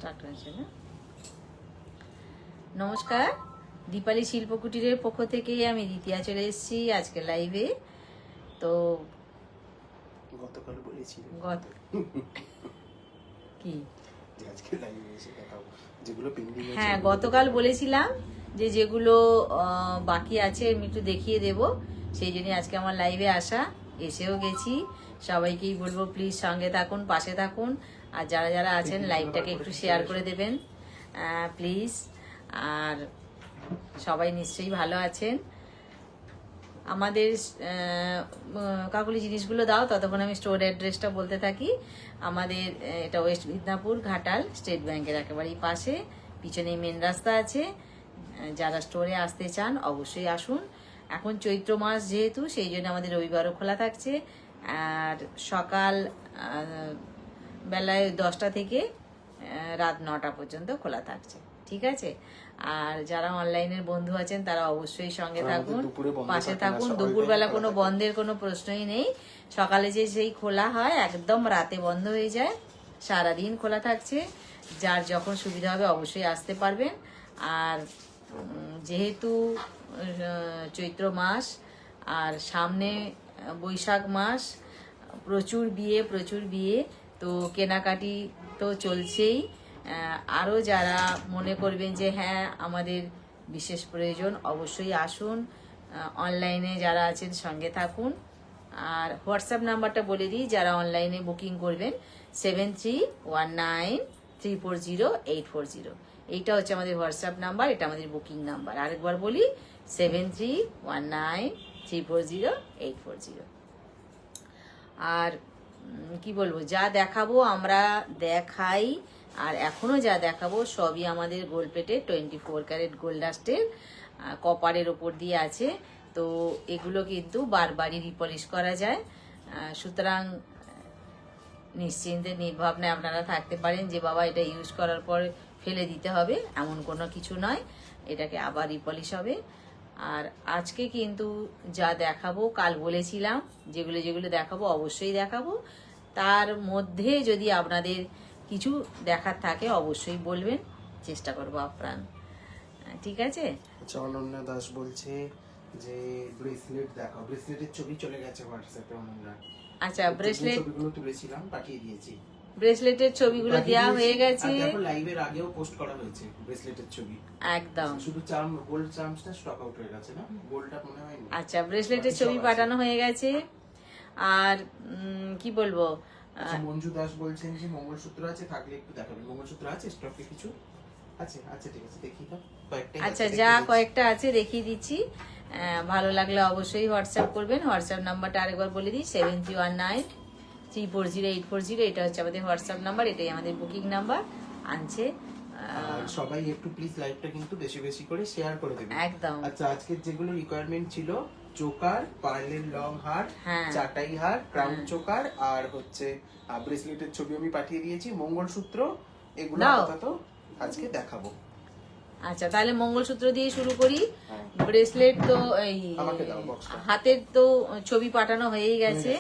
Start হয়েছে না? নমস্কার, দীপালি শিল্পকুটিরের পক্ষ থেকে আমি দ্বিতীয়া চলে এসেছি আজকে লাইভে। তো গতকাল বলেছি কি আজকে লাইভে এসে দেখাবো যেগুলো পেন্ডিং আছে। হ্যাঁ, গতকাল বলেছিলাম যে যেগুলো বাকি আছে আমি একটু দেখিয়ে দেব, সেই জন্যই আজকে আমার লাইভে আসা। এসেও গেছি। সবাইকেই বলবো প্লিজ সঙ্গে থাকুন, পাশে থাকুন, আর যারা যারা আছেন লাইভটাকে একটু শেয়ার করে দেবেন প্লিজ। আর সবাই নিশ্চয়ই ভালো আছেন। আমাদের কাকুলি জিনিসগুলো দাও, ততক্ষণ আমি স্টোর অ্যাড্রেসটা বলতে থাকি। আমাদের এটা ওয়েস্ট মিদনাপুর ঘাটাল স্টেট ব্যাংকের একেবারেই পাশে, পিছনেই মেন রাস্তা আছে। যারা স্টোরে আসতে চান অবশ্যই আসুন। এখন চৈত্র মাস যেহেতু, সেই জন্য আমাদের রবিবারও খোলা থাকছে। আর সকাল বেলায় 10টা থেকে রাত 9টা পর্যন্ত খোলা থাকছে, ঠিক আছে? আর যারা অনলাইনের বন্ধু আছেন তারা অবশ্যই সঙ্গে থাকুন, পাশে থাকুন। দুপুরবেলা কোনো বন্ধের কোনো প্রশ্নই নেই। সকালে যে সেই খোলা হয় একদম রাতে বন্ধ হয়ে যায়, সারাদিন খোলা থাকছে। যার যখন সুবিধা হবে অবশ্যই আসতে পারবেন। আর যেহেতু চৈত্র মাস আর সামনে বৈশাখ মাস, প্রচুর বিয়ে, তো কেনাকাটি তো চলছেই। আরও যারা মনে করবেন যে হ্যাঁ আমাদের বিশেষ প্রয়োজন, অবশ্যই আসুন। অনলাইনে যারা আছেন সঙ্গে থাকুন। আর হোয়াটসঅ্যাপ নাম্বারটা বলে দিই, যারা অনলাইনে বুকিং করবেন 7319340840। এইটা হচ্ছে আমাদের হোয়াটসঅ্যাপ নাম্বার, এটা আমাদের বুকিং নাম্বার। আরেকবার বলি 7319340840। আর কি বলবো, যা দেখাবো আমরা দেখাই, আর এখনো যা দেখাবো সবই আমাদের গোল্ড প্লেটের 24 ক্যারেট গোল্ড ডাস্টের কপারের ওপর দিয়ে আছে। তো এগুলো কিন্তু বারবারই রিপলিশ করা যায়। সুতরাং নিশ্চিন্তে নির্ভাবনায় আপনারা থাকতে পারেন যে বাবা এটা ইউজ করার পর ফেলে দিতে হবে, এমন কোনো কিছু নয়। এটাকে আবার রিপলিশ হবে। আর আজকে কিন্তু যা দেখাবো, কাল বলেছিলাম যেগুলো যেগুলো দেখাবো অবশ্যই দেখাবো। তার মধ্যে যদি আপনাদের কিছু দেখার থাকে অবশ্যই বলবেন, চেষ্টা করবো আপ্রাণ, ঠিক আছে? আচ্ছা, অনন্যা দাস বলছে যে ব্রেসলেট দেখাও। ব্রেসলেটের ছবি চলে গেছে হোয়াটসঅ্যাপে অনন্যা। আচ্ছা, ব্রেসলেট ছবিগুলো তুলেছিলাম, পাঠিয়ে দিয়েছি। ব্রেসলেটের ছবিগুলো দেওয়া হয়ে গেছে। আর দেখো লাইভের আগেও পোস্ট করা হয়েছে ব্রেসলেটের ছবি। একদম। শুধু চার্ম, গোল্ড চার্মসটা স্টক আউট হয়ে গেছে না, গোল্ডটা মনে হয় না। আচ্ছা, ব্রেসলেটের ছবি পাঠানো হয়ে গেছে। আর কি বলবো, আচ্ছা, মঞ্জু দাস বলছেন যে মঙ্গলসূত্র আছে, থাকলে একটু দেখাবেন। মঙ্গলসূত্র আছে স্টকে কিছু? আছে, আচ্ছা ঠিক আছে, দেখি তো কয়েকটা। আচ্ছা, যা কয়েকটা আছে দেখিয়ে দিচ্ছি। ভালো লাগলে অবশ্যই হোয়াটসঅ্যাপ করবেন। হোয়াটসঅ্যাপ নাম্বারটা আরেকবার বলে দিই 7319340840। এটা হচ্ছে আমাদের হোয়াটসঅ্যাপ নাম্বার, এটাই আমাদের বুকিং নাম্বার আনছে। সবাই একটু প্লিজ লাইভটা কিন্তু বেশি বেশি করে শেয়ার করে দেবেন একদম। আচ্ছা, আজকে যেগুলো রিকোয়ারমেন্ট ছিল, চোকার, পার্লের লং হার, চাটাই হার, ক্রাউন চোকার, আর হচ্ছে ব্রেসলেটের ছবি আমি পাঠিয়ে দিয়েছি। মঙ্গলসূত্র এগুলো আপাতত আজকে দেখাবো। আচ্ছা, তাহলে মঙ্গলসূত্র দিয়ে শুরু করি। ব্রেসলেট তো এই হাতের তো ছবি পাঠানো হয়েই গেছে,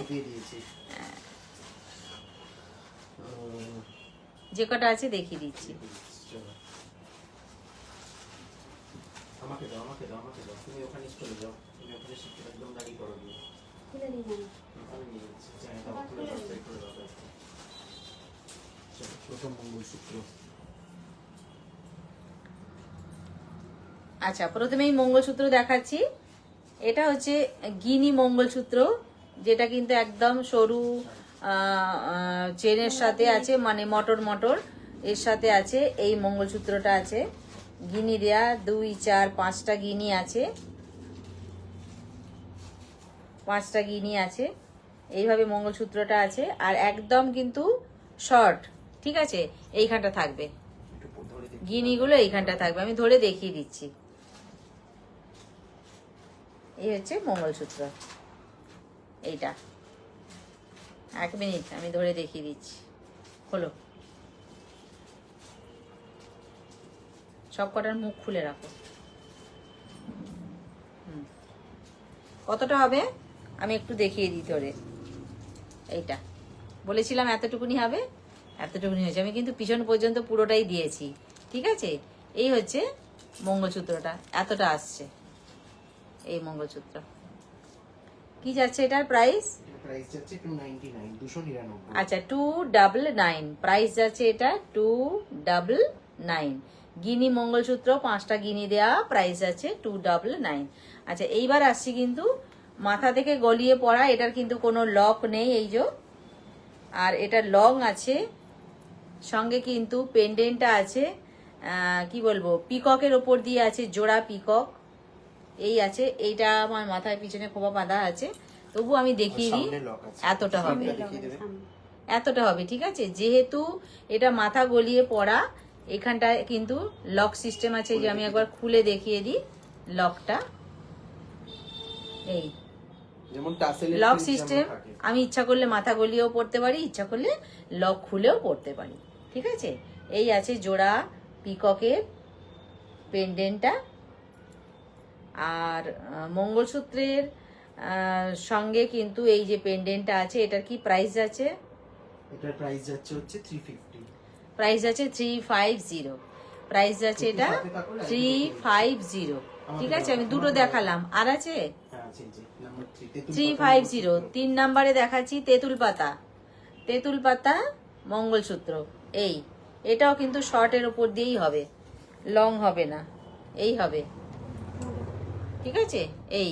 যে কটা আছে দেখিয়ে দিচ্ছি। আমাকে দাও, আমাকে দাও, আমাকে দাও। তুমি ওখানে চলে যাও, তুমি ওখানে শিখতে একদম দাঁড়িয়ে করো। দিয়ে খুলে দিই না, আমি নিয়ে যাচ্ছি। চাই দাও, খুলে দাও, খুলে দাও। চলো, প্রথম মঙ্গলসূত্র। আচ্ছা, প্রথমেই মঙ্গলসূত্র দেখাচ্ছি। এটা হচ্ছে গিনি মঙ্গলসূত্র, যেটা কিন্তু একদম সরু চেনের সাথে আছে, মানে মটর মটর এর সাথে আছে। এই মঙ্গলসূত্রটা আছে গিনি দেয়া, 2, 4, 5টা গিনি আছে, 5টা গিনি আছে। এইভাবে মঙ্গলসূত্রটা আছে। আর একদম কিন্তু শর্ট, ঠিক আছে? এইখানটা থাকবে, গিনিগুলো এইখানটা থাকবে। আমি ধরে দেখিয়ে দিচ্ছি। এই হচ্ছে মঙ্গলসূত্র, এইটা। 1 মিনিট, আমি ধরে দেখিয়ে দিচ্ছি। হলো, সব কটার মুখ খুলে রাখো। কতটা হবে আমি একটু দেখিয়ে দিই ধরে। এইটা বলেছিলাম এতটুকুনি হবে, এতটুকুনি হয়েছে, আমি কিন্তু পিছন পর্যন্ত পুরোটাই দিয়েছি, ঠিক আছে। এই হচ্ছে মঙ্গলসূত্রটা, এতটা আসছে এই মঙ্গলসূত্র। কি যাচ্ছে এটার প্রাইস? প্রাইস যাচ্ছে 299, 299। আচ্ছা 299 প্রাইস যাচ্ছে এটা 299। গিনি মঙ্গলসূত্র 5টা গিনি দেয়া, প্রাইস আছে 299। আচ্ছা এইবার আসছি কিন্তু মাথা থেকে গলিয়ে পড়া, এটার কিন্তু কোনো লক নেই এই যে, আর এটা লং আছে, সঙ্গে কিন্তু পেন্ডেন্টটা আছে কি বলবো পিককের ওপর দিয়ে আছে, জোড়া পিকক এই আছে। এইটা আমার মাথায় পিছনে খোপা বাঁধা আছে, তবু আমি দেখিয়ে দিই এতটা হবে, এতটা হবে, ঠিক আছে। যেহেতু এটা মাথা গলিয়ে পড়া, এখানটায় কিন্তু লক সিস্টেম আছে, যে আমি একবার খুলে দেখিয়ে দিই লকটা। এই যেমন টাসেলের লক সিস্টেম, আমি ইচ্ছা করলে মাথা গলিয়েও পড়তে পারি, ইচ্ছা করলে লক খুলেও পড়তে পারি, ঠিক আছে। এই আছে জোড়া পিককের পেন্ডেন্টটা, আর মঙ্গলসূত্রের সঙ্গে কিন্তু এই যে পেন্ডেন্টটা আছে, এটার কি প্রাইস আছে? এটার প্রাইস যাচ্ছে হচ্ছে 350, প্রাইস আছে 350, প্রাইস আছে এটা 350, ঠিক আছে। আমি দুটো দেখালাম, আর আছে 350। 3 নাম্বারে দেখাচ্ছি তেঁতুল পাতা, তেঁতুল পাতা মঙ্গলসূত্র। এই এটাও কিন্তু শর্টের ওপর দিয়েই হবে, লং হবে না, এই হবে, ঠিক আছে। এই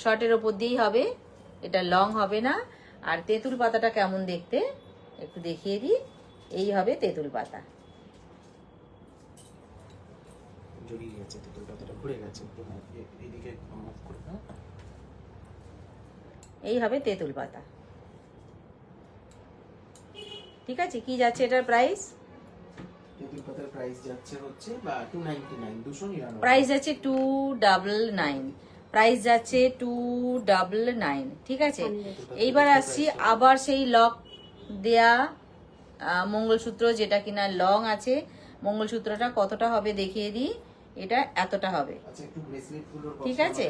শর্টের ওপর দিয়েই হবে, এটা লং হবে না। আর তেঁতুল পাতাটা কেমন দেখতে একটু দেখিয়ে দিই, এই হবে তেঁতুল পাতা। জড়িয়ে গেছে তেঁতুল পাতাটা, ঘুরে গেছে এদিকে মুভ করে না, এই হবে তেঁতুল পাতা, ঠিক আছে। কি যাচ্ছে এটার প্রাইস? তেঁতুল পাতার প্রাইস যাচ্ছে হচ্ছে 299, 299। প্রাইস যাচ্ছে 299, প্রাইস যাচ্ছে 299, ঠিক আছে। এইবার আসছি আবার সেই লক দেয়া মঙ্গলসূত্র, যেটা কিনা লং আছে। মঙ্গলসূত্রটা কতটা হবে দেখিয়ে দিই, এটা এতটা হবে, ঠিক আছে।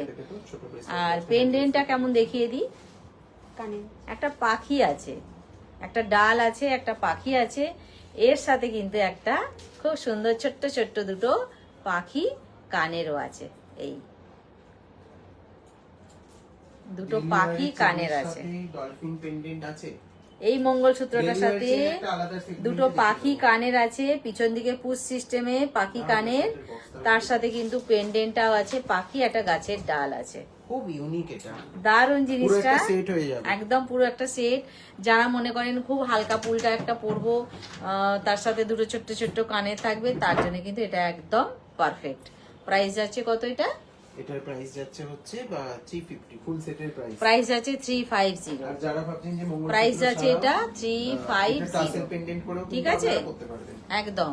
আর পেন্ডেন্টটা কেমন দেখিয়ে দিই, একটা পাখি আছে, একটা ডাল আছে, একটা পাখি আছে, এর সাথে কিন্তু একটা খুব সুন্দর ছোট্ট ছোট্ট দুটো পাখি কানেরও আছে। এই দুটো পাখি কানের আছে, ডলফিন পেন্ডেন্ট আছে। এই মঙ্গলসূত্রটার সাথে দুটো পাখি কানের আছে, পিছন দিকে পুশ সিস্টেমে পাখি কানের, তার সাথে কিন্তু পেন্ডেন্টটাও আছে, পাখি একটা গাছের ডাল আছে। খুব ইউনিক এটা, দারুণ জিনিসটা, সেট হয়ে যাবে একদম পুরো একটা সেট। যারা মনে করেন খুব হালকা পুলটা একটা পরবো, তার সাথে দুটো ছোট্ট ছোট্ট কানের থাকবে, তার জন্য কিন্তু এটা একদম পারফেক্ট। প্রাইস যাচ্ছে কত এটা? এটার প্রাইস যাচ্ছে হচ্ছে 350, ফুল সেটের প্রাইস। প্রাইস আছে 350। আর যারা ভাবছেন যে মঙ্গলসূত্র প্রাইস আছে এটা 350, টাসেল পেন্ডেন্ট করেও ঠিক আছে, করতে পারবেন একদম।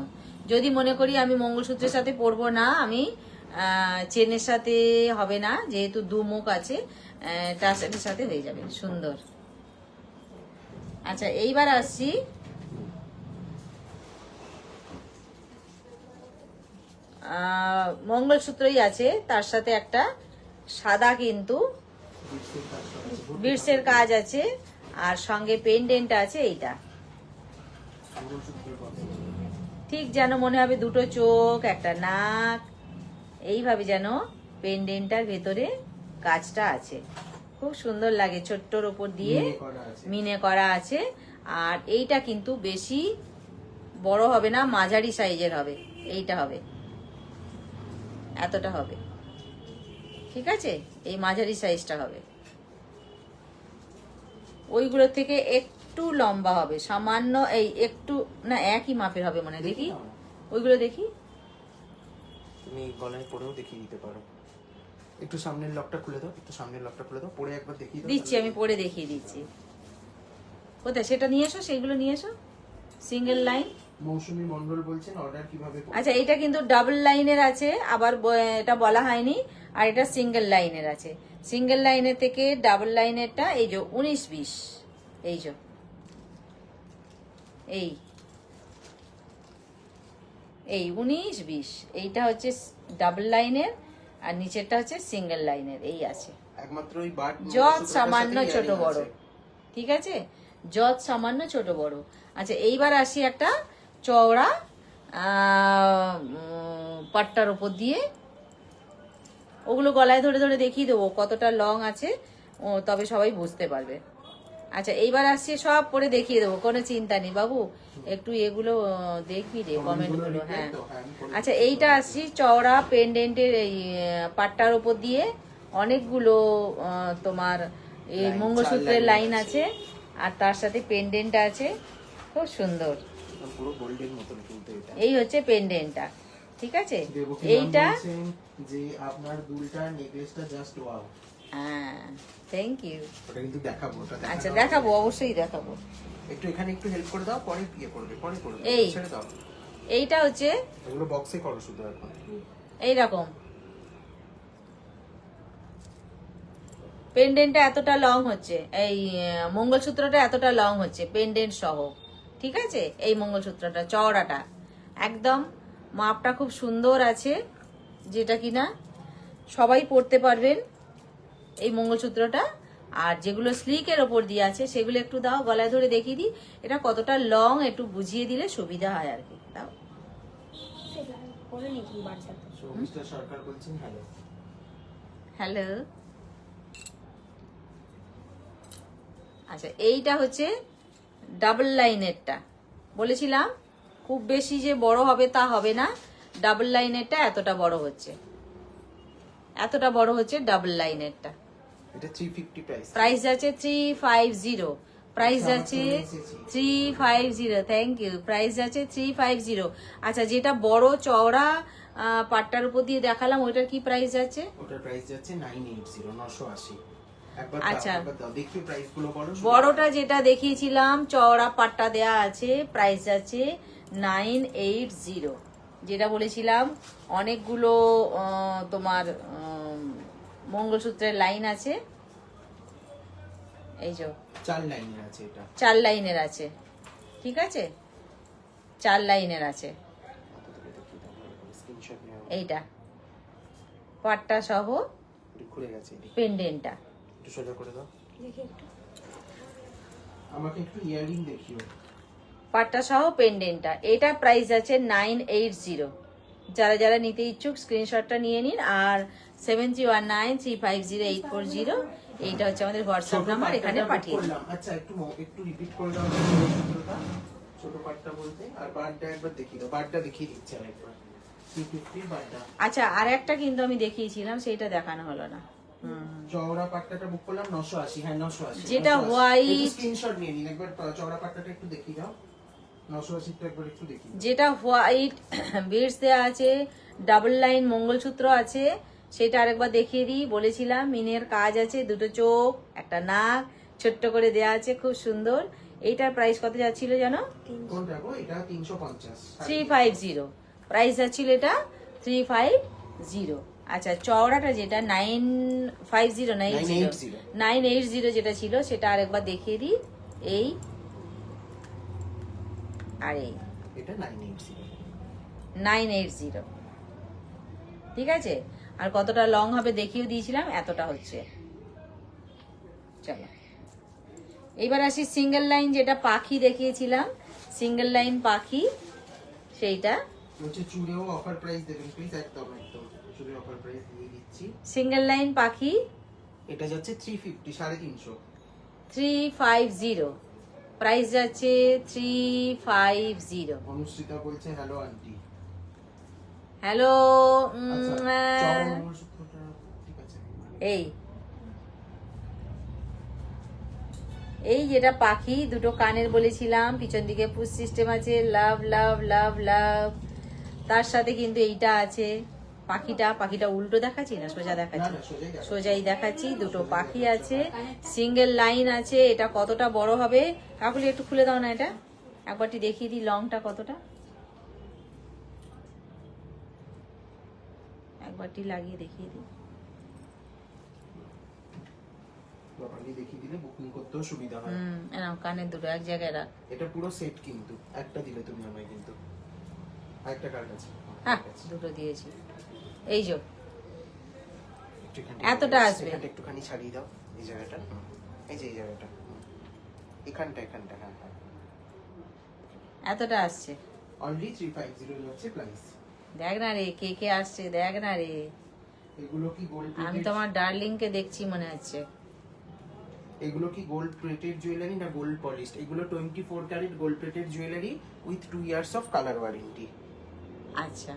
যদি মনে করি আমি মঙ্গলসূত্রের সাথে পরবো না, আমি চেনের সাথে হবে না, যেহেতু দু মুখ আছে, টাসেলের সাথে হয়ে যাবে সুন্দর। আচ্ছা এইবার আসছি মঙ্গলসূত্রই আছে, তার সাথে একটা সাদা কিন্তু বিটসের কাজ আছে, আর সঙ্গে পেন্ডেন্ট আছে। এইটা ঠিক যেন মনে হবে দুটো চোখ, একটা নাক, এইভাবে যেন পেন্ডেন্টটার ভেতরে কাজটা আছে, খুব সুন্দর লাগে, ছোট্টর ওপর দিয়ে মিনে করা আছে। আর এইটা কিন্তু বেশি বড় হবে না, মাঝারি সাইজের হবে, এইটা হবে এতটা হবে, ঠিক আছে। এই মাঝারি সাইজটা হবে, ওইগুলোর থেকে একটু লম্বা হবে সামান্য, এই একটু না একই মাপের হবে মানে, দেখি ওইগুলো দেখি, তুমি গলায় পরেও দেখিয়ে দিতে পারো। একটু সামনের লকটা খুলে দাও, একটু সামনের লকটা খুলে দাও, পরে একবার দেখিয়ে দাও। দিচ্ছি, আমি পরে দেখিয়ে দিচ্ছি। কোথায় সেটা নিয়ে এসো, সেইগুলো নিয়ে এসো। সিঙ্গেল লাইন মৌসুমী মন্ডল বলছেন অর্ডার কিভাবে করব? আচ্ছা এটা কিন্তু ডাবল লাইনের আছে, আবার এটা বলা হয়নি, আর এটা সিঙ্গেল লাইনের আছে। সিঙ্গেল লাইনের থেকে ডাবল লাইনেরটা এই যে 19-20, এই যে এই 19-20, এইটা হচ্ছে ডাবল লাইনের, আর নিচেরটা হচ্ছে সিঙ্গেল লাইনের। এই আছে একমাত্র ওই বাট যত সামান্য ছোট বড়, ঠিক আছে, যত সামান্য ছোট বড়। আচ্ছা এইবার আসি একটা চওড়া পাট্টার উপর দিয়ে, ওগুলো গলায় ধরে ধরে দেখিয়ে দেবো কতটা লং আছে, তবে সবাই বুঝতে পারবে। আচ্ছা এইবার আসছি, সব পরে দেখিয়ে দেবো, কোনো চিন্তা নেই বাবু, একটু এগুলো দেখবি রে কমেন্টগুলো। হ্যাঁ আচ্ছা এইটা আসছি চওড়া পেন্ডেন্টের এই পাট্টার উপর দিয়ে অনেকগুলো তোমার এই মঙ্গলসূত্রের লাইন আছে, আর তার সাথে পেন্ডেন্ট আছে, খুব সুন্দর। পুরো গোল্ডের মতন কিন্তু এটা। এই হচ্ছে পেন্ডেন্টটা, ঠিক আছে। এইটা যে আপনার দুলটা নেকলেসটা জাস্ট ওয়াও। হ্যাঁ থ্যাংক ইউ। ওটা কিন্তু দেখাবো, ওটা আচ্ছা দেখাবো, অবশ্যই দেখাবো। একটু এখানে একটু হেল্প করে দাও, পরে বিয়ে করবে, পরে করবে, এই ছেড়ে দাও। এইটা হচ্ছে এগুলো বক্সে করো শুধু এখন। এইরকম পেন্ডেন্টটা এতটা লং হচ্ছে, এই মঙ্গলসূত্রটা এতটা লং হচ্ছে পেন্ডেন্ট সহ, ঠিক আছে। এই মঙ্গলসূত্রটা চওড়াটা একদম মাপটা খুব সুন্দর আছে, যেটা কিনা সবাই পরতে পারবেন এই মঙ্গলসূত্রটা। আর যেগুলো স্লিকের ওপর দিয়ে আছে সেগুলো একটু দাও, গলায় ধরে দেখিয়ে দিই এটা কতটা লং, একটু বুঝিয়ে দিলে সুবিধা হয় আর কি। দাও মিস্টার সরকার বলছেন হ্যালো। হ্যালো। আচ্ছা এইটা হচ্ছে ডাবল লাইনেরটা, বলেছিলাম খুব বেশি যে বড় হবে তা হবে না, ডাবল লাইনেরটা এতটা বড় হচ্ছে, এতটা বড় হচ্ছে ডাবল লাইনেরটা। এটা 350 প্রাইস। প্রাইস যাচ্ছে 350, প্রাইস যাচ্ছে 350, থ্যাংক ইউ। প্রাইস যাচ্ছে 350। আচ্ছা যেটা বড় চওড়া পাট্টার উপর দিয়ে দেখালাম ওইটার কি প্রাইস যাচ্ছে? ওটার প্রাইস যাচ্ছে 980, 980। একবার আচ্ছা দাও দেখি প্রাইস গুলো বলো। বড়টা যেটা দেখিয়েছিলাম চওড়া পাট্টা দেয়া আছে, প্রাইস যাচ্ছে 980। যেটা বলেছিলাম অনেকগুলো তোমার মঙ্গলসূত্রের লাইন আছে, এই যে 4 লাইনের আছে, এটা 4 লাইনের আছে, ঠিক আছে 4 লাইনের আছে। এইটা পাট্টা সহ ঘুরে গেছে পেন্ডেন্টটা, একটু সোজা করে দাও দেখি একটু, আমাকে একটু ইয়ারিং দেখিও। পাট্টা সহ পেন্ডেন্টটা, এটা প্রাইস আছে 980। যারা যারা নিতে ইচ্ছুক স্ক্রিনশটটা নিয়ে নিন। আর 7319350840 এইটা হচ্ছে আমাদের হোয়াটসঅ্যাপ নাম্বার, এখানে পাঠিয়ে দিন। আচ্ছা একটু রিপিট করে দাও ছোট পাটটা বলতে, আর বারটা একবার দেখিয়ে দাও, বারটা দেখিয়ে দিচ্ছি আরেকবার। 350 বারটা। আচ্ছা আর একটা কিন্তু আমি দেখিয়েছিলাম সেটা দেখানো হলো না। চওড়া পাট্টাটা বুক করলাম 980। হ্যাঁ 980, যেটা হোয়াইট স্ক্রিনশট নিয়ে নিন একবার, চওড়া পাট্টাটা একটু দেখিয়ে দাও 980 টা একবার একটু দেখিয়ে। যেটা হোয়াইট বিডস দেয়া আছে, ডাবল লাইন মঙ্গলসূত্র আছে, সেটা আরেকবার দেখিয়ে দিই। বলেছিলাম মিনের কাজ আছে, দুটো চোখ একটা নাক ছোট্ট করে দেয়া আছে, খুব সুন্দর। এইটার প্রাইস কত যাচ্ছিল জানো? কোনটা গো? এটা 350। 350 প্রাইস যাচ্ছিল, এটা 350। আচ্ছা চওড়াটা যেটা 980 যেটা ছিল সেটা আরেকবার দেখিয়ে দিই। এই আর এই এটা 980, ঠিক আছে। আর কতটা লং হবে দেখিয়ে দিয়েছিলাম, এতটা হচ্ছে। চলো এবার আসি সিঙ্গেল লাইন, যেটা পাখি দেখিয়েছিলাম, সিঙ্গেল লাইন পাখি, সেইটা হচ্ছে চুড়েও অফার প্রাইস দেবেন প্লিজ, একদম একদম চুড়ে অফার প্রাইস দিয়ে দিচ্ছি। সিঙ্গেল লাইন পাখি এটা যাচ্ছে 350, 350। 350 প্রাইস যাচ্ছে 350। অনুষ্ঠিতা বলছে হ্যালো আন্টি। হ্যালো। ঠিক আছে। এই যেটা পাখি, দুটো কানের বলেছিলাম, পিছন দিকে পুশ সিস্টেম আছে, লাভ লাভ লাভ লাভ, তার সাথে কিন্তু এইটা আছে। পাখিটা উল্টো দেখাচ্ছি না সোজা দেখাচ্ছি? সোজাই দেখাচ্ছি। দুটো পাখি আছে, সিঙ্গেল লাইন আছে। এটা কতটা বড় হবে কাকুলি একটু খুলে দাও না, এটা একবারটি দেখিয়ে দিই লংটা কতটা, একবারটি লাগিয়ে দেখিয়ে দিই। দেখিয়ে দিলে বুকিং করতেও সুবিধা হয়। কানের দুটো এক জায়গায় রাখ। এটা পুরো সেট কিন্তু, একটা দিলে তুমি আমায়, কিন্তু আরেকটা কার্ড আছে। হ্যাঁ দুটো দিয়েছি। এই যে এতটা আসবে, একটুখানি ছাড়িয়ে দাও এই জায়গাটা, এই যে এই জায়গাটা। এখানটা হ্যাঁ হ্যাঁ এতটা আসছে। অনলি 350 যাচ্ছে প্রাইস। দেখ না রে কে কে আসছে, দেখ না রে। এগুলো কি গোল্ড? আমি তোমার ডার্লিং কে দেখছি মনে হচ্ছে। এগুলো কি গোল্ড প্লেটেড জুয়েলারি না গোল্ড পলিশড? এগুলো 24 carat gold plated jewellery with 2 years of colour warranty. আচ্ছা,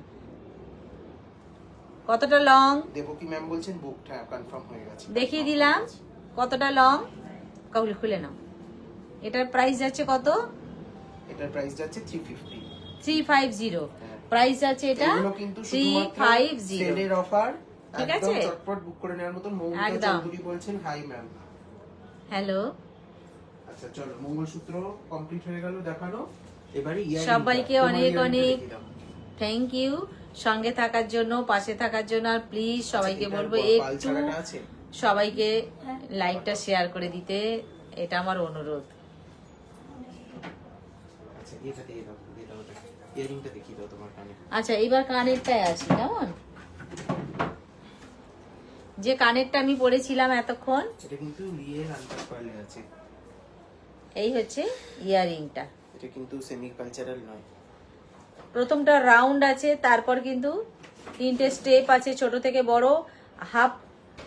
কতটা লং? দেবকী ম্যাম বলছেন বুকটা কনফার্ম হয়ে গেছে। দেখিয়ে দিলাম কতটা লং। কাউলি খুলে নাও। এটার প্রাইস যাচ্ছে কত? এটার প্রাইস যাচ্ছে 350। 350 প্রাইস আছে এটা। এগুলো কিন্তু শুধুমাত্র 350 সেলের অফার। ঠিক একদম আছে, চটপট বুক করে নেওয়ার মতন। মৌমিতা একদম। চৌধুরী বলছেন হাই ম্যাম। হ্যালো, আচ্ছা চলো, মঙ্গলসূত্র কমপ্লিট হয়ে গেল দেখানো। এবারে ইয়ারিং। সবাইকে অনেক অনেক থ্যাংক ইউ সঙ্গে থাকার জন্য, পাশে থাকার জন্য। আর প্লিজ সবাইকে বলবো একটু সবাইকে লাইকটা শেয়ার করে দিতে, এটা আমার অনুরোধ। আচ্ছা এটা দিয়ে দাও, দিয়ে দাও ওটা। ইয়ারিংটা দেখিয়ে দাও তোমার কানে। আচ্ছা এইবার কানেরটায় আছি কেমন। যে কানেরটা আমি পরেছিলাম এতক্ষণ, এটা কিন্তু রিয়েল আনকাট পার্লে আছে। এই হচ্ছে ইয়ারিংটা। এটা কিন্তু সেমি কালচারাল নয়। প্রথমটা রাউন্ড আছে, তারপর কিন্তু 3টে স্টেপ আছে, ছোট থেকে বড়, হাফ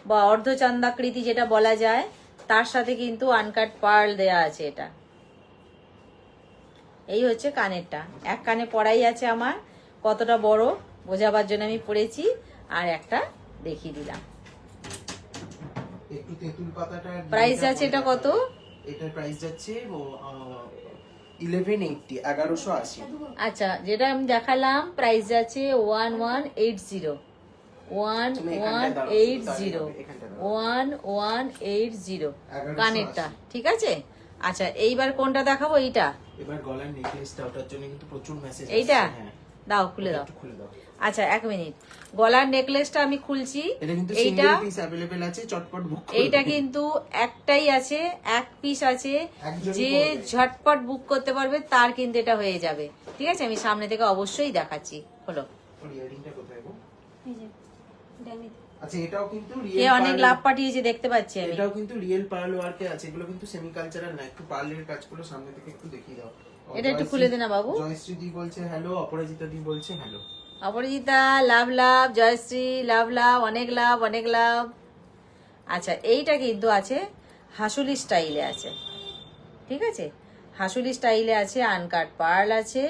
বা অর্ধচান্দাকৃতি যেটা বলা যায়, তার সাথে কিন্তু আনকাট পার্ল দেয়া আছে। এটা এই হচ্ছে কানেরটা। এক কানে পরাই আছে আমার, কতটা বড় বোঝাবার জন্য আমি পরেছি, আর একটা দেখিয়ে দিলাম। একটু তেঁতুল পাতাটা প্রাইস আছে এটা কত? এটার প্রাইস যাচ্ছে 1180, 1180। আচ্ছা, যেটা আমি দেখালাম প্রাইস যাচ্ছে 1180, 1180 কানেরটা, ঠিক আছে। আচ্ছা এইবার কোনটা দেখাবো? এইটা। এবার গলার নেকলেসটা, ওটার জন্য কিন্তু প্রচুর মেসেজ আসছে। এইটা হ্যাঁ দাও, খুলে দাও। খুলে দাও। আচ্ছা 1 মিনিট, গলার নেকলেসটা আমি খুলছি। এটা কিন্তু এইটা সিঙ্গেল পিস अवेलेबल আছে, চটপট বুক করুন। এইটা কিন্তু একটাই আছে, এক পিস আছে। একজনই যে করবে। ঝটপট বুক করতে পারবে তার কিন্তু এটা হয়ে যাবে, ঠিক আছে। আমি সামনে থেকে অবশ্যই দেখাচ্ছি। হলো, ওর ইয়ারিংটা কোথায় গো? আচ্ছা এটাও কিন্তু রিয়েল। কে অনেক লাভ পাঠিয়েছে দেখতে পাচ্ছি আমি। এটাও কিন্তু রিয়েল পার্ল ওয়ার্কে আছে। এগুলো কিন্তু সেমি কালচারাল না। একটু পার্লের কাজগুলো সামনে থেকে একটু দেখিয়ে দাও। এটা একটু খুলে দে না বাবু। জয়শ্রী দি বলছে হ্যালো, অপরাজিতা দি বলছে হ্যালো। অপরাজিতা লাভ লাভ, জয়শ্রী লাভ লাভ, অনেক লাভ অনেক লাভ। আচ্ছা এইটা কিন্তু আছে হাসুলি স্টাইলে আছে, ঠিক আছে। হাসুলি স্টাইলে আছে, আনকাট পার্ল আছে।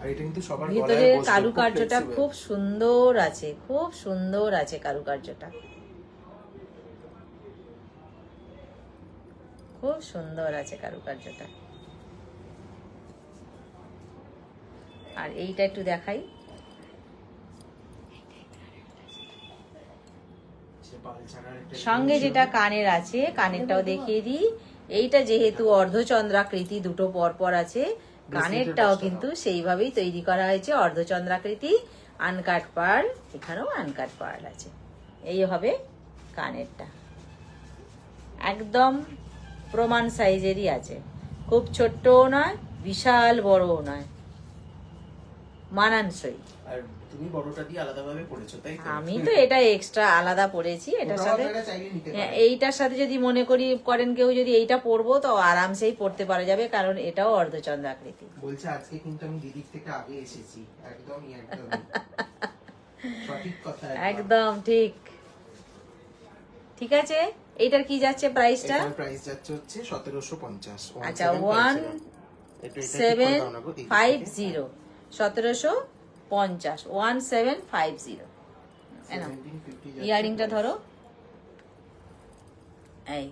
আর এটা কিন্তু সবার গলায় ভিতরে বসবে, কারুকার্যটা খুব খুব সুন্দর আছে, খুব সুন্দর আছে কারুকার্যটা, খুব সুন্দর আছে কারুকার্যটা। আর এইটা একটু দেখাই। সঙ্গে যেটা কানের আছে, কানেরটাও দেখিয়ে দিই। এইটা যেহেতু অর্ধচন্দ্রাকৃতি, দুটো পর পর আছে, কানেরটাও কিন্তু সেইভাবেই তৈরি করা হয়েছে, অর্ধচন্দ্রাকৃতি, আনকাট পার্ল। এখানেও আনকাট পার্ল আছে। এই হবে কানেরটা, একদম প্রমাণ সাইজেরই আছে, খুব ছোট্টও নয়, বিশাল বড়ও নয়, মানানসই। আর তুমি বড়টা দিয়ে আলাদাভাবে পড়েছো তাই তো? আমি তো এটা এক্সট্রা আলাদা পড়েছি। এটার সাথে, এইটার সাথে যদি মনে করেন কেউ যদি এইটা পরবো, তো আরামসেই পড়তে পারা যাবে, কারণ এটাও অর্ধচন্দ্রাকৃতি। বলছে আজকে কিন্তু আমি দিদির থেকে আগে এসেছি। একদমই সঠিক কথা, একদম ঠিক। ঠিক আছে, এইটার কি যাচ্ছে প্রাইসটা? এটার প্রাইস যাচ্ছে হচ্ছে 1750। আচ্ছা 1750, 1750, 1750। ইয়ারিংটা ধরো, এই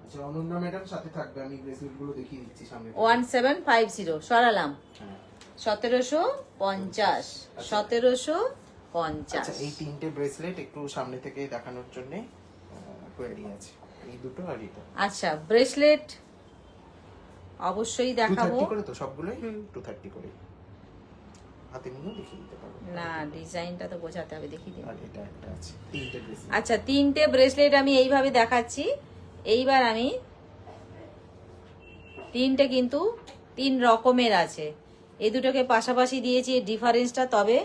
আচ্ছা অনন্যা ম্যাডাম সাথে থাকবে, আমি ব্রেসলেট গুলো দেখিয়ে দিচ্ছি সামনে। 1750 সরালাম, হ্যাঁ 1750, 1750। আচ্ছা এই তিনটে ব্রেসলেট একটু সামনে থেকে দেখানোর জন্য কোয়ারি আছে, এই দুটো আর এটা। আচ্ছা ব্রেসলেট অবশ্যই দেখাবো। 230 করে তো সবগুলোই 230 করে। হাতে নিয়ে দেখিয়ে দিতে পারবো না, ডিজাইনটা তো বোঝাতে হবে, দেখিয়ে দিন। আর এটা একটা আছে, তিনটে ব্রেসলেট। আচ্ছা 3টে ব্রেসলেট আমি এইভাবে দেখাচ্ছি। এইবার আমি 3টে কিন্তু 3 রকমের আছে, এই দুটোকে পাশাপাশি দিয়েছি, ডিফারেন্সটা তবে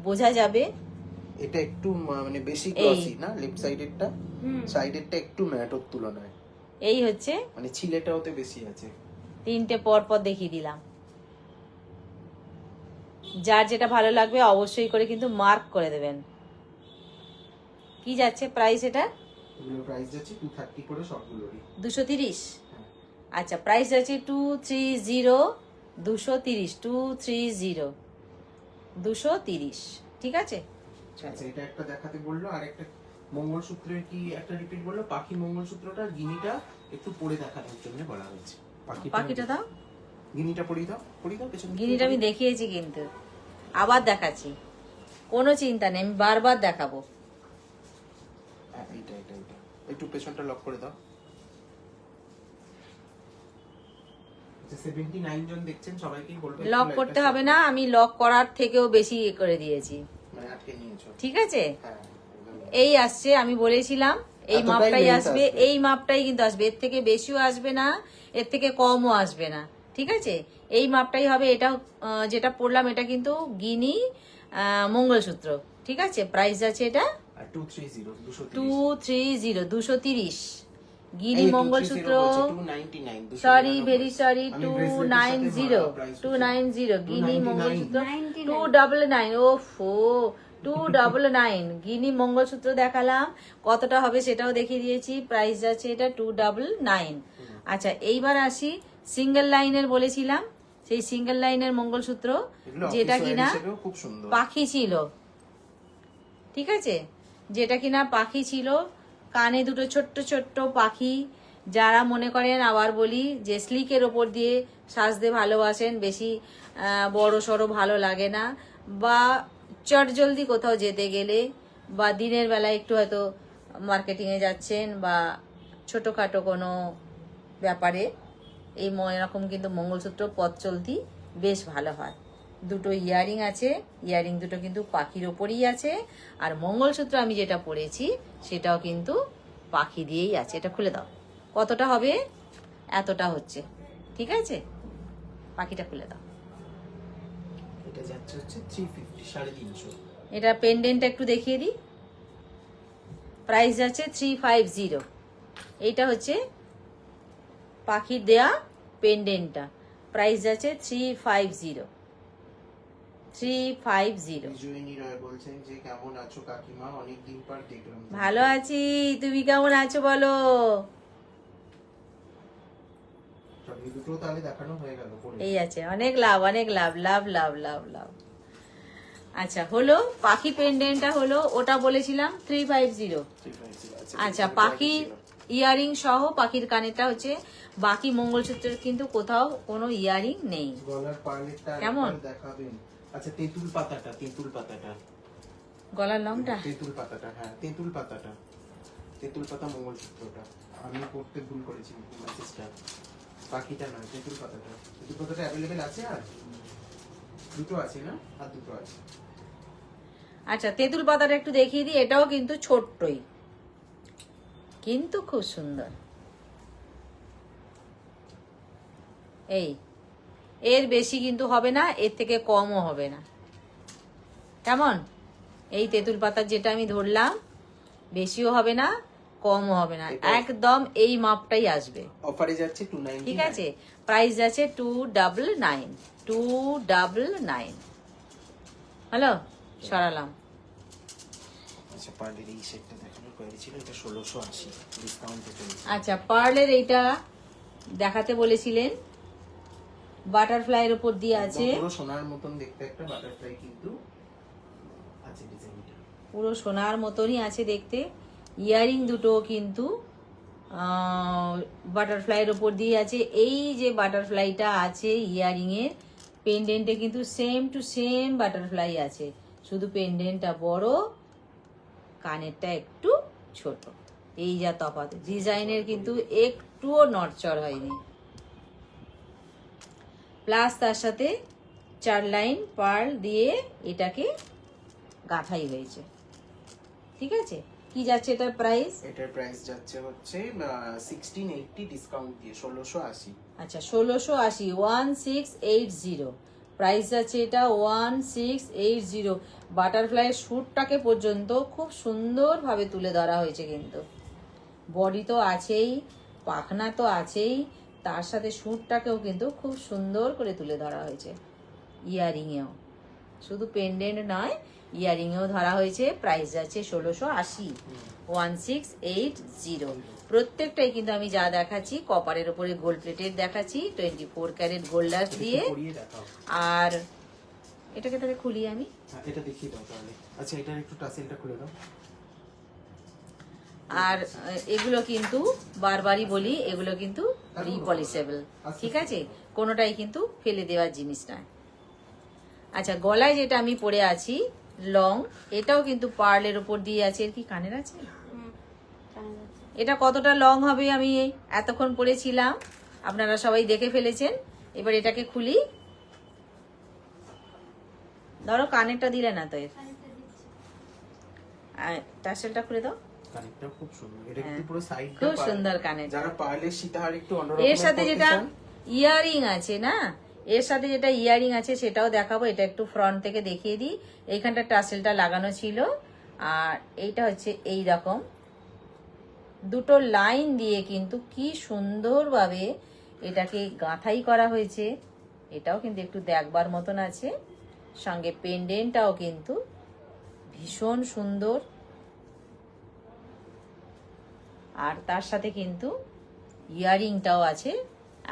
বোঝা যাবে। এটা একটু মানে বেশি গ্লসি না, লেফট সাইডেরটা, সাইডেরটা একটু ম্যাট ওর তুলনায়। এই হচ্ছে, মানে ছিলেটাও তো বেশি আছে। তিনটে পর পর দেখিয়ে দিলাম। যার যেটা ভালো লাগবে অবশ্যই করে কিন্তু মার্ক করে দেবেন। কি যাচ্ছে প্রাইস এটা? এগুলো প্রাইস যাচ্ছে 230 করে সবগুলোরই। 230। আচ্ছা, প্রাইস যাচ্ছে 230, 230, 230, 230। ঠিক আছে। আচ্ছা, এটা একটা দেখাতে বললো, আর একটা মঙ্গলসূত্রের কি একটা রিপিট বললো, পাখি মঙ্গলসূত্রটা গিনিটা একটু পরে দেখানোর জন্য বলা হয়েছে। পাখিটা দাও, গিনিটা পরিয়ে দাও, পরিয়ে দাও পেছনে। গিনিটা আমি দেখিয়েছি কিন্তু আবার দেখাচ্ছি, কোনো চিন্তা নেই, আমি বারবার দেখাবো। এইটা এইটা এইটা একটু পেছনটা লক করে দাও। 79 জন দেখছেন, সবাইকেই বলবো লক করতে হবে না, আমি লক করার থেকেও বেশি করে দিয়েছি। মানে আটকে নিয়েছো, ঠিক আছে। হ্যাঁ এই আসছে, আমি বলেছিলাম এই মাপটাই আসবে, এই মাপটাই কিন্তু আসবে, এর থেকে বেশিও আসবে না, এর থেকে কমও আসবে না। ঠিক আছে, এই মাপটাই হবে। এটা যেটা পড়লাম এটা কিন্তু গিনি মঙ্গলসূত্র। ঠিক আছে, প্রাইস আছে এটা 230, 230 গিনি মঙ্গলসূত্র। সরি, ভেরি সরি, 290 গিনি মঙ্গলসূত্র, 299। ওফো, 299 গিনি মঙ্গলসূত্র দেখালাম, কতটা হবে সেটাও দেখিয়ে দিয়েছি। প্রাইস আছে এটা 299। আচ্ছা, এইবার আসি সিঙ্গেল লাইনের, বলেছিলাম সেই সিঙ্গেল লাইনের মঙ্গলসূত্র, যেটা কিনা পাখি ছিল। ঠিক আছে, যেটা কিনা পাখি ছিল, কানে দুটো ছোট্ট ছোট্ট পাখি। যারা মনে করেন, আবার বলি, যে স্লিকের ওপর দিয়ে সাজতে ভালোবাসেন, বেশি বড় সড়ো ভালো লাগে না, বা চটজলদি কোথাও যেতে গেলে, বা দিনের বেলায় একটু হয়তো মার্কেটিংয়ে যাচ্ছেন, বা ছোটোখাটো কোনো ব্যাপারে, এই এরকম কিন্তু মঙ্গলসূত্র পথ চলতি বেশ ভালো হয়। দুটো ইয়ারিং আছে, ইয়ারিং দুটো কিন্তু পাখির ওপরই আছে, আর মঙ্গলসূত্র আমি যেটা পরেছি সেটাও কিন্তু পাখি দিয়েই আছে। এটা খুলে দাও, কতটা হবে? এতটা হচ্ছে। ঠিক আছে, পাখিটা খুলে দাও। এটা যাচ্ছে হচ্ছে 350, 350। এটা পেন্ডেন্টটা একটু দেখিয়ে দিই। প্রাইস আছে 350। এইটা হচ্ছে পাখির দেয়া পেন্ডেন্টটা, প্রাইস আছে 350। 350। জয়িনী রয় বলছেন যে কেমন আছো কাকিমা, অনেকদিন পর দেখলাম। ভালো আছি, তুমি কেমন আছো বলো? দুটো তাহলে দেখানো হয়ে গেল। এই আছে, অনেক লাভ, অনেক লাভ, লাভ লাভ লাভ লাভ। আচ্ছা, হলো পাখি পেন্ডেন্টটা হলো, ওটা বলেছিলাম 350। আচ্ছা, পাখির ইয়ারিং সহ পাখির কানেরটা হচ্ছে, বাকি মঙ্গলসূত্রের কিন্তু কোথাও কোনো ইয়ারিং নেই। গলার পার্লেটটা কেমন দেখাবেন? আচ্ছা, তেঁতুল পাতাটা, তেঁতুল পাতাটা, গলার লংটা, তেঁতুল পাতাটা, হ্যাঁ তেঁতুল পাতাটা, তেঁতুল পাতা মঙ্গলসূত্রটা আমি পড়তে ভুল করেছি মেসেজটা। পাখিটা নয়, তেঁতুল পাতাটা। তেঁতুল পাতাটা অ্যাভেলেবেল আছে? আর দুটো আছে না? আর দুটো আছে। আচ্ছা, তেঁতুল পাতাটা একটু দেখিয়ে দিই। এটাও কিন্তু ছোট্টই, কিন্তু খুব সুন্দর। এই এর বেশি কিন্তু হবে না, এর থেকে কমও হবে না। কেমন? এই তেঁতুল পাতার যেটা আমি ধরলাম, বেশিও হবে না, কমও হবে না, একদম এই মাপটাই আসবে। অফারে যাচ্ছে 299। ঠিক আছে, প্রাইস যাচ্ছে 299। 299। হ্যালো, সরালাম। আচ্ছা, পার্লের এই সেটটা দেখানোর কোয়ারি ছিল, এটা 1680 ডিসকাউন্টে চলছে। আচ্ছা, পার্লের এইটা দেখাতে বলেছিলেন, বাটারফ্লাইয়ের উপর দিয়ে আছে, পুরো সোনার মতন দেখতে একটা বাটারফ্লাই কিন্তু আছে ডিজাইনটা, পুরো সোনার মতনই আছে দেখতে। ইয়ারিং দুটো কিন্তু বাটারফ্লাইয়ের উপর দিয়ে আছে। এই যে বাটারফ্লাইটা আছে ইয়ারিং এর, পেন্ডেন্টে কিন্তু সেম টু সেম বাটারফ্লাই আছে, শুধু পেন্ডেন্টটা বড়, কানেরটা একটু ছোট, এই যা তফাৎ। ডিজাইনের কিন্তু একটুও নড়চড় হয়নি, প্লাস তার সাথে 4 লাইন পার্ল দিয়ে এটাকে গাঁথাই হয়েছে। ঠিক আছে, কি যাচ্ছে এটার প্রাইস? এটার প্রাইস যাচ্ছে হচ্ছে 1680 ডিসকাউন্ট দিয়ে 1680। আচ্ছা, 1680, 1680 প্রাইস আছে এটা, 1680। বাটারফ্লাইয়ের শুটটাকে পর্যন্ত খুব সুন্দরভাবে তুলে ধরা হয়েছে, কিন্তু বডি তো আছেই, পাখনা তো আছেই, তার সাথে সুরটাকেও কিন্তু খুব সুন্দর করে তুলে ধরা হয়েছে। ইয়ারিংয়েও শুধু পেন্ডেন্ট নয়, ইয়ারিংয়েও ধরা হয়েছে। প্রাইস যাচ্ছে 1680, 1680। প্রত্যেকটাই কিন্তু আমি যা দেখাচ্ছি কপারের উপরে গোল্ড প্লেটেড দেখাচ্ছি, 24 ক্যারেট গোল্ডাস দিয়ে। আর এটাকে তাহলে খুলি আমি, এটা দেখিয়ে দাও তাহলে। আচ্ছা এটার একটু টাসেলটা খুলে দাও। আর এগুলো কিন্তু বারবারই বলি, এগুলো কিন্তু রিপলিশেবল, ঠিক আছে? কোনোটাই কিন্তু ফেলে দেওয়ার জিনিস নয়। আচ্ছা, গলায় যেটা আমি পরে আছি লং, এটাও কিন্তু পার্লের উপর দিয়ে আছে। এর কি কানের আছে? এটা কতটা লং হবে আমি এতক্ষণ পরেছিলাম, আপনারা সবাই দেখে ফেলেছেন। এবার এটাকে খুলি। ধরো কানেরটা দিলে না তো, এর টাসেলটা খুলে দাও। কানেরটা খুব সুন্দর, এটা কিন্তু পুরো সাইডটা খুব সুন্দর কানের। যারা পার্লের সীতাহার একটু অন্যরকম এর সাথে যেটা ইয়ারিং আছে না, এর সাথে যেটা ইয়ারিং আছে সেটাও দেখাবো। এটা একটু ফ্রন্ট থেকে দেখিয়ে দিই। এইখানটা টাসেলটা লাগানো ছিল, আর এইটা হচ্ছে এই রকম দুটো লাইন দিয়ে কিন্তু কি সুন্দরভাবে এটাকে গাঁথাই করা হয়েছে। এটাও কিন্তু একটু দেখবার মতন আছে। সঙ্গে পেন্ডেন্টটাও কিন্তু ভীষণ সুন্দর, আর তার সাথে কিন্তু ইয়ারিংটাও আছে,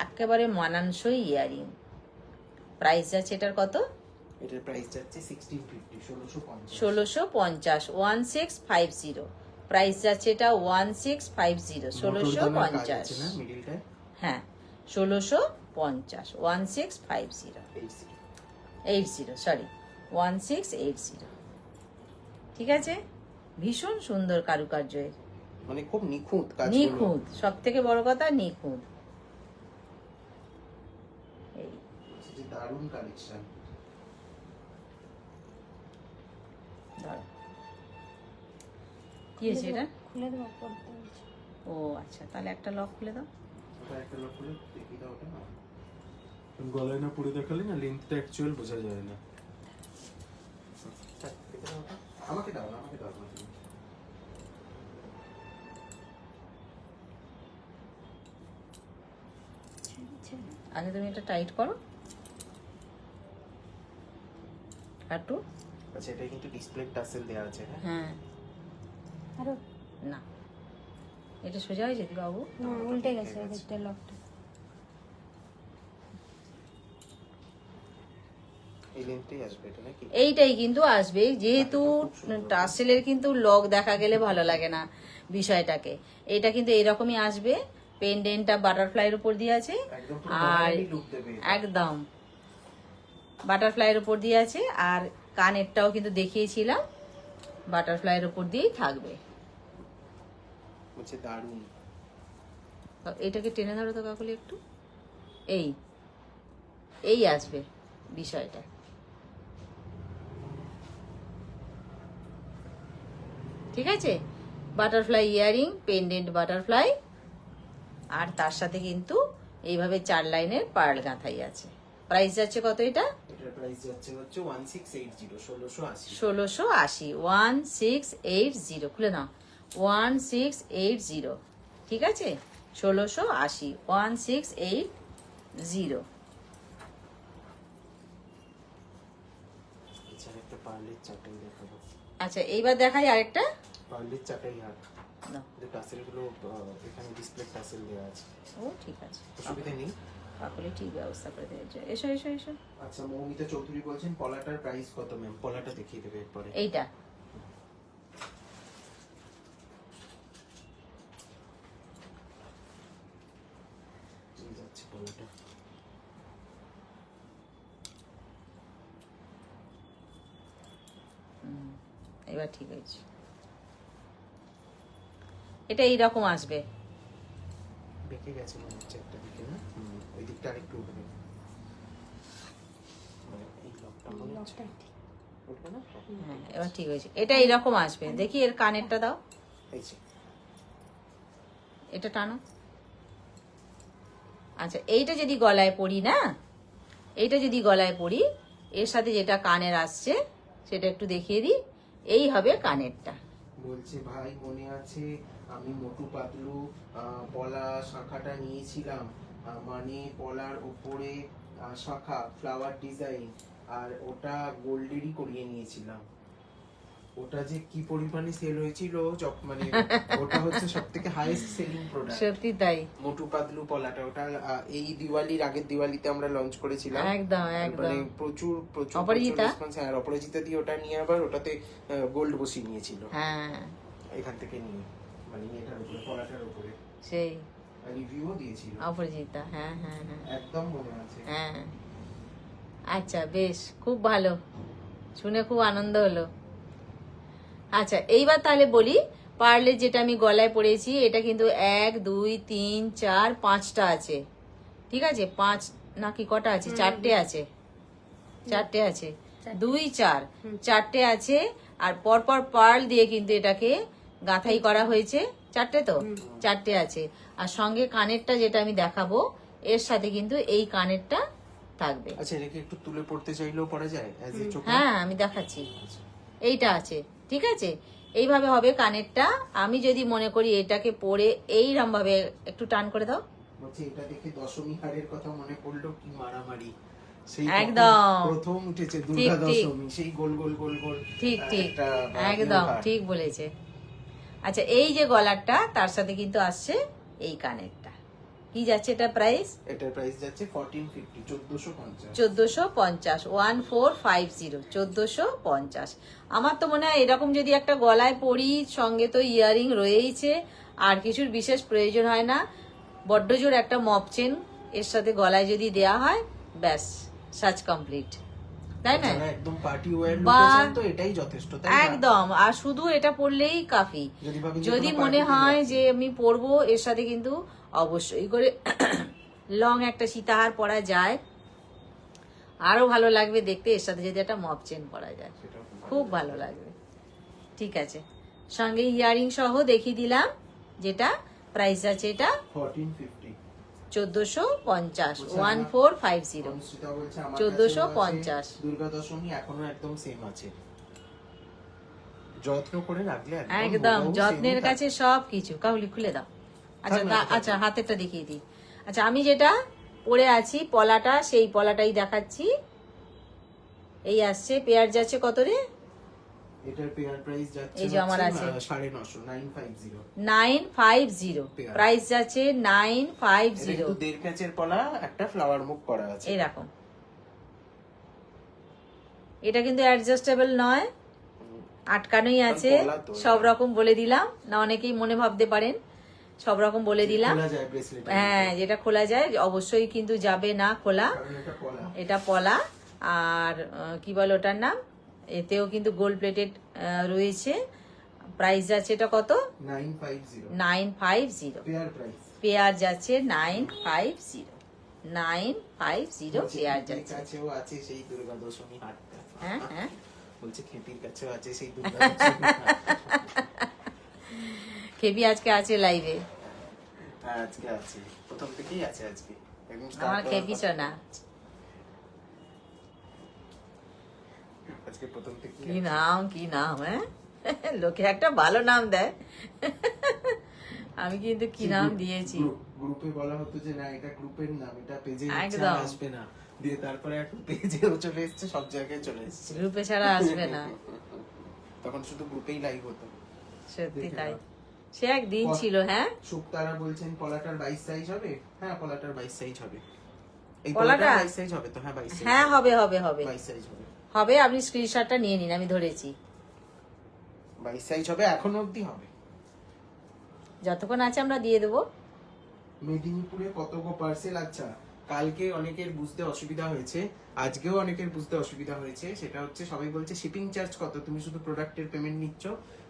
একেবারে মানানসই ইয়ারিং। প্রাইস যাচ্ছে এটার কত? এটার প্রাইস যাচ্ছে 1650, 1650, 1650। প্রাইস যাচ্ছে এটা 1650, 1650। হ্যাঁ, 1650, 1650, 80, সরি 1680। ঠিক আছে, ভীষণ সুন্দর কারুকার্য এর, মানে খুব নিখুঁত কাজ, নিখুঁত, সব থেকে বড় কথা নিখুঁত। এই দারুণ কালেকশন। কি আছে এটা? খুলে দেবো, পড়তে বলছি। ও আচ্ছা, তাহলে একটা লক খুলে দাও। ওটা একটা লক খুলে দেখি দাও। ওটা না গলায় না পুরো দেখালে না লেন্থটা অ্যাকচুয়াল বোঝা যায় না। আমাকে দাও না, আমাকে দাও না। আগে তুমি এটা টাইট করো একটু। আচ্ছা, এটা কিন্তু ডিসপ্লে টাসেল দেয়া আছে। হ্যাঁ, আরো না এটা সোজা হয়ে যেত বাবু। না, উল্টে গেছে এদিকটা লকটা। এই লেন্থটাই আসবে এটা নাকি? এইটাই কিন্তু আসবে, যেহেতু টাসেলের কিন্তু লক দেখা গেলে ভালো লাগে না বিষয়টাকে। এটা কিন্তু এইরকমই আসবে। পেন্ডেন্টটা বাটারফ্লাইয়ের উপর দিয়ে আছে, আর একদম বাটারফ্লাইয়ের উপর দিয়ে আছে, আর কানেরটাও কিন্তু দেখিয়েছিলাম বাটারফ্লাইয়ের উপর দিয়েই থাকবে। দারুণ। এটাকে টেনে ধরো তো কাকুলি একটু। এই এই আসবে বিষয়টা। ঠিক আছে, বাটারফ্লাই ইয়ারিং, পেন্ডেন্ট বাটারফ্লাই, আর তার সাথে কিন্তু এইভাবে 4 লাইনের পার্ল গাঁথাই আছে। প্রাইস যাচ্ছে কত এটা? এটার প্রাইস যাচ্ছে হচ্ছে 1680, 1680। 1680, 1680। খুলে নাও, 1680। ঠিক আছে, 1680, 1680। আচ্ছা, একটা পার্লের চাটাই দেখাবো। আচ্ছা, এইবার দেখাই আরেকটা পার্লের চাটাই হাত। না, টাসেলগুলো এখানে ডিসপ্লে টাসেল দেওয়া আছে। ও ঠিক আছে, অসুবিধা নেই, কাকুলি ঠিক ব্যবস্থা করে দিয়েছে। এসো এসো এসো। আচ্ছা, মৌমিতা চৌধুরী বলছেন পলাটার প্রাইস কত ম্যাম? পলাটা দেখিয়ে দেবে এরপরে। এইটা যাচ্ছে পলাটা। এবার ঠিক হয়েছে। এটা এইরকম আসবে। বেঁকে গেছে মনে হচ্ছে একটা দিকে, না ওই দিকটা আরেকটু উঠবে। এই লকটা মনে হচ্ছে লকটা ঠিক। উঠবে না? হ্যাঁ, এবার ঠিক হয়েছে। এটা এইরকম আসবে। দেখি এর কানেরটা দাও, এই যে এটা টানো। আচ্ছা, এইটা যদি গলায় পরি না, এইটা যদি গলায় পরি, এর সাথে যেটা কানের আসছে সেটা একটু দেখিয়ে দিই। এই হবে কানেরটা। বলছে ভাই মনে আছে আমি মোটু পাতলু পলা শাখাটা নিয়েছিলাম, মানে পলার উপরে শাখা ফ্লাওয়ার ডিজাইন, আর ওটা গোল্ডেরই করিয়ে নিয়েছিলাম। ওটা যে কি পরিমাণে সেল হয়েছিল, মানে ওটা হচ্ছে সবথেকে হাইয়েস্ট সেলিং প্রোডাক্ট। সত্যি তাই। মোটু পাতলু পলাটা ওটা এই দিওয়ালির আগের দিওয়ালিতে আমরা লঞ্চ করেছিলাম। একদম একদম। মানে প্রচুর প্রচুর অপরাজিতা? রেসপন্স। হ্যাঁ, অপরাজিতা দিয়ে ওটা নিয়ে আবার ওটাতে গোল্ড বসিয়ে নিয়েছিল হ্যাঁ এখান থেকে নিয়ে, মানে এটার উপরে পলাটার উপরে সেই রিভিউও দিয়েছিল অপরাজিতা। হ্যাঁ হ্যাঁ হ্যাঁ একদম মনে আছে। হ্যাঁ। আচ্ছা বেশ, খুব ভালো, শুনে খুব আনন্দ হলো। আচ্ছা এইবার তাহলে বলি, পার্লের যেটা আমি গলায় পরেছি এটা কিন্তু 1 2 3 4 5টা আছে, ঠিক আছে? 5 নাকি কটা আছে? 4টে আছে, 4টে আছে, 2 4 4টে আছে। আর পরপর পার্ল দিয়ে কিন্তু এটাকে গাঁথাই করা হয়েছে। 4টে তো, 4টে আছে। আর সঙ্গে কানেরটা যেটা আমি দেখাবো, এর সাথে কিন্তু এই কানেরটা থাকবে। আচ্ছা, এটাকে একটু তুলে পড়তে চাইলেও পড়া যায় অ্যাজ এ চোকার? হ্যাঁ আমি দেখাচ্ছি, এইটা আছে, ঠিক আছে? এইভাবে হবে কানেরটা। আমি যদি মনে করি এটাকে পরে এইরকম ভাবে একটু টান করে দাও, বলছি এটা দেখে দশমী হারের কথা মনে পড়লো, কি মারামারি সেই একদম প্রথম উঠেছে দুর্গা দশমী, সেই গোল গোল গোল গোল। ঠিক ঠিক একটা একদম ব্যবহার। ঠিক বলেছে। আচ্ছা এই যে গলারটা, তার সাথে কিন্তু আসছে এই কানেরটা। কি যাচ্ছে এটা প্রাইস? এটার প্রাইস যাচ্ছে 1450, 1450। 1450, 1450, 1450। আমার তো মনে হয় এরকম যদি একটা গলায় পরি, সঙ্গে তো ইয়ারিং রয়েইছে, আর কিছুর বিশেষ প্রয়োজন হয় না। বড্ড জোর একটা মপ চেন এর সাথে গলায় যদি দেয়া হয়, ব্যাস সাজ কমপ্লিট, তাই না? যারা একদম পার্টি ওয়্যার লুকে চান তো এটাই যথেষ্ট, তাই না? একদম। আর শুধু এটা পরলেই কাফি। যদি মনে হয় যে আমি পরবো, এর সাথে কিন্তু অবশ্যই করে লং একটা সীতাহার পরা যায়, আরো ভালো লাগবে দেখতে। এর সাথে যদি একটা মপ চেন পরা যায়, খুব ভালো লাগবে। ঠিক আছে, সঙ্গে ইয়ারিং সহ দেখিয়ে দিলাম। যেটা প্রাইস আছে এটা 1450, 1450, 1450, অনুষ্ঠিতা বলছে আমার 1450। দুর্গা দশমী এখনো একদম সেম আছে, যত্ন করে রাখলে একদম হুবহু যত্নের same-ই কাছে সবকিছু। কাউলি খুলে দাও। আচ্ছা থাক না, আচ্ছা হাতেরটা দেখিয়ে দিই। আচ্ছা আমি যেটা পরে আছি পলাটা, সেই পলাটাই দেখাচ্ছি। এই আসছে, পেয়ার যাচ্ছে কত রে? এটার পেয়ার প্রাইস যাচ্ছে এই যে আমার আছে 950, 950। 950 পেয়ার। প্রাইস যাচ্ছে এটা 950। কিন্তু 1.5 প্যাচের পলা, একটা ফ্লাওয়ার মুখ করা আছে এরকম। এটা কিন্তু অ্যাডজাস্টেবল নয়, আটকানোই আছে। পলা তো সব রকম বলে দিলাম, না অনেকেই মনে ভাবতে পারেন, সব রকম বলে দিলাম। খোলা যায় ব্রেসলেট, হ্যাঁ যেটা খোলা যায়, অবশ্যই কিন্তু যাবে না খোলা, কারণ এটা পলা। এটা পলা। আর কি বলে ওটার নাম, এতেও কিন্তু গোল্ড প্লেটেড রয়েছে। প্রাইস যাচ্ছে এটা কত? 950 950। Pair price. পেয়ার যাচ্ছে 950, 950 পেয়ার যাচ্ছে। কাছেও আছে সেই দুর্গা দশমী হাটটা। হ্যাঁ হ্যাঁ বলছে খেপির কাছেও আছে সেই দুর্গা দশমী হাট। খেবি আজকে আছে লাইভে, হ্যাঁ আজকে আছে, প্রথম থেকেই আছে আজকে একদম start আমার হওয়ার খেবি কথা। শোনা। আজকে প্রথম থেকেই কি নাম, কি নাম, হ্যাঁ লোকে একটা ভালো নাম দেয়। আমি কিন্তু কি নাম দিয়েছি। গ্রুপে বলা হতো যে না এটা গ্রুপের নাম, এটা পেজে একদম। আসবে না, দিয়ে তারপরে এখন পেজে চলে এসেছে, সব জায়গায় চলে এসেছে, গ্রুপে ছাড়া আসবে না। তখন শুধু গ্রুপেই লাইভ হতো। সত্যি তাই, সে একদিন ছিল। হ্যাঁ সুপ্তারা বলছেন পলাটার 22 সাইজ হবে। হ্যাঁ পলাটার 22 সাইজ হবে। এই পলাটা? পলাটার 22 সাইজ হবে তো? হ্যাঁ 22 সাইজ। হ্যাঁ হবে হবে হবে 22 সাইজ হবে। হবে। আপনি স্ক্রিনশটটা নিয়ে নিন, আমি ধরেছি। 22 সাইজ হবে, এখনো অবধি হবে। যতক্ষণ আছে আমরা দিয়ে দেবো। মেদিনীপুরে কত গো পার্সেল? আচ্ছা, কালকে অনেকের বুঝতে অসুবিধা হয়েছে, আজকেও অনেকের বুঝতে অসুবিধা হয়েছে। সেটা হচ্ছে সবাই বলছে শিপিং চার্জ কত, তুমি শুধু প্রোডাক্টের পেমেন্ট নিচ্ছ।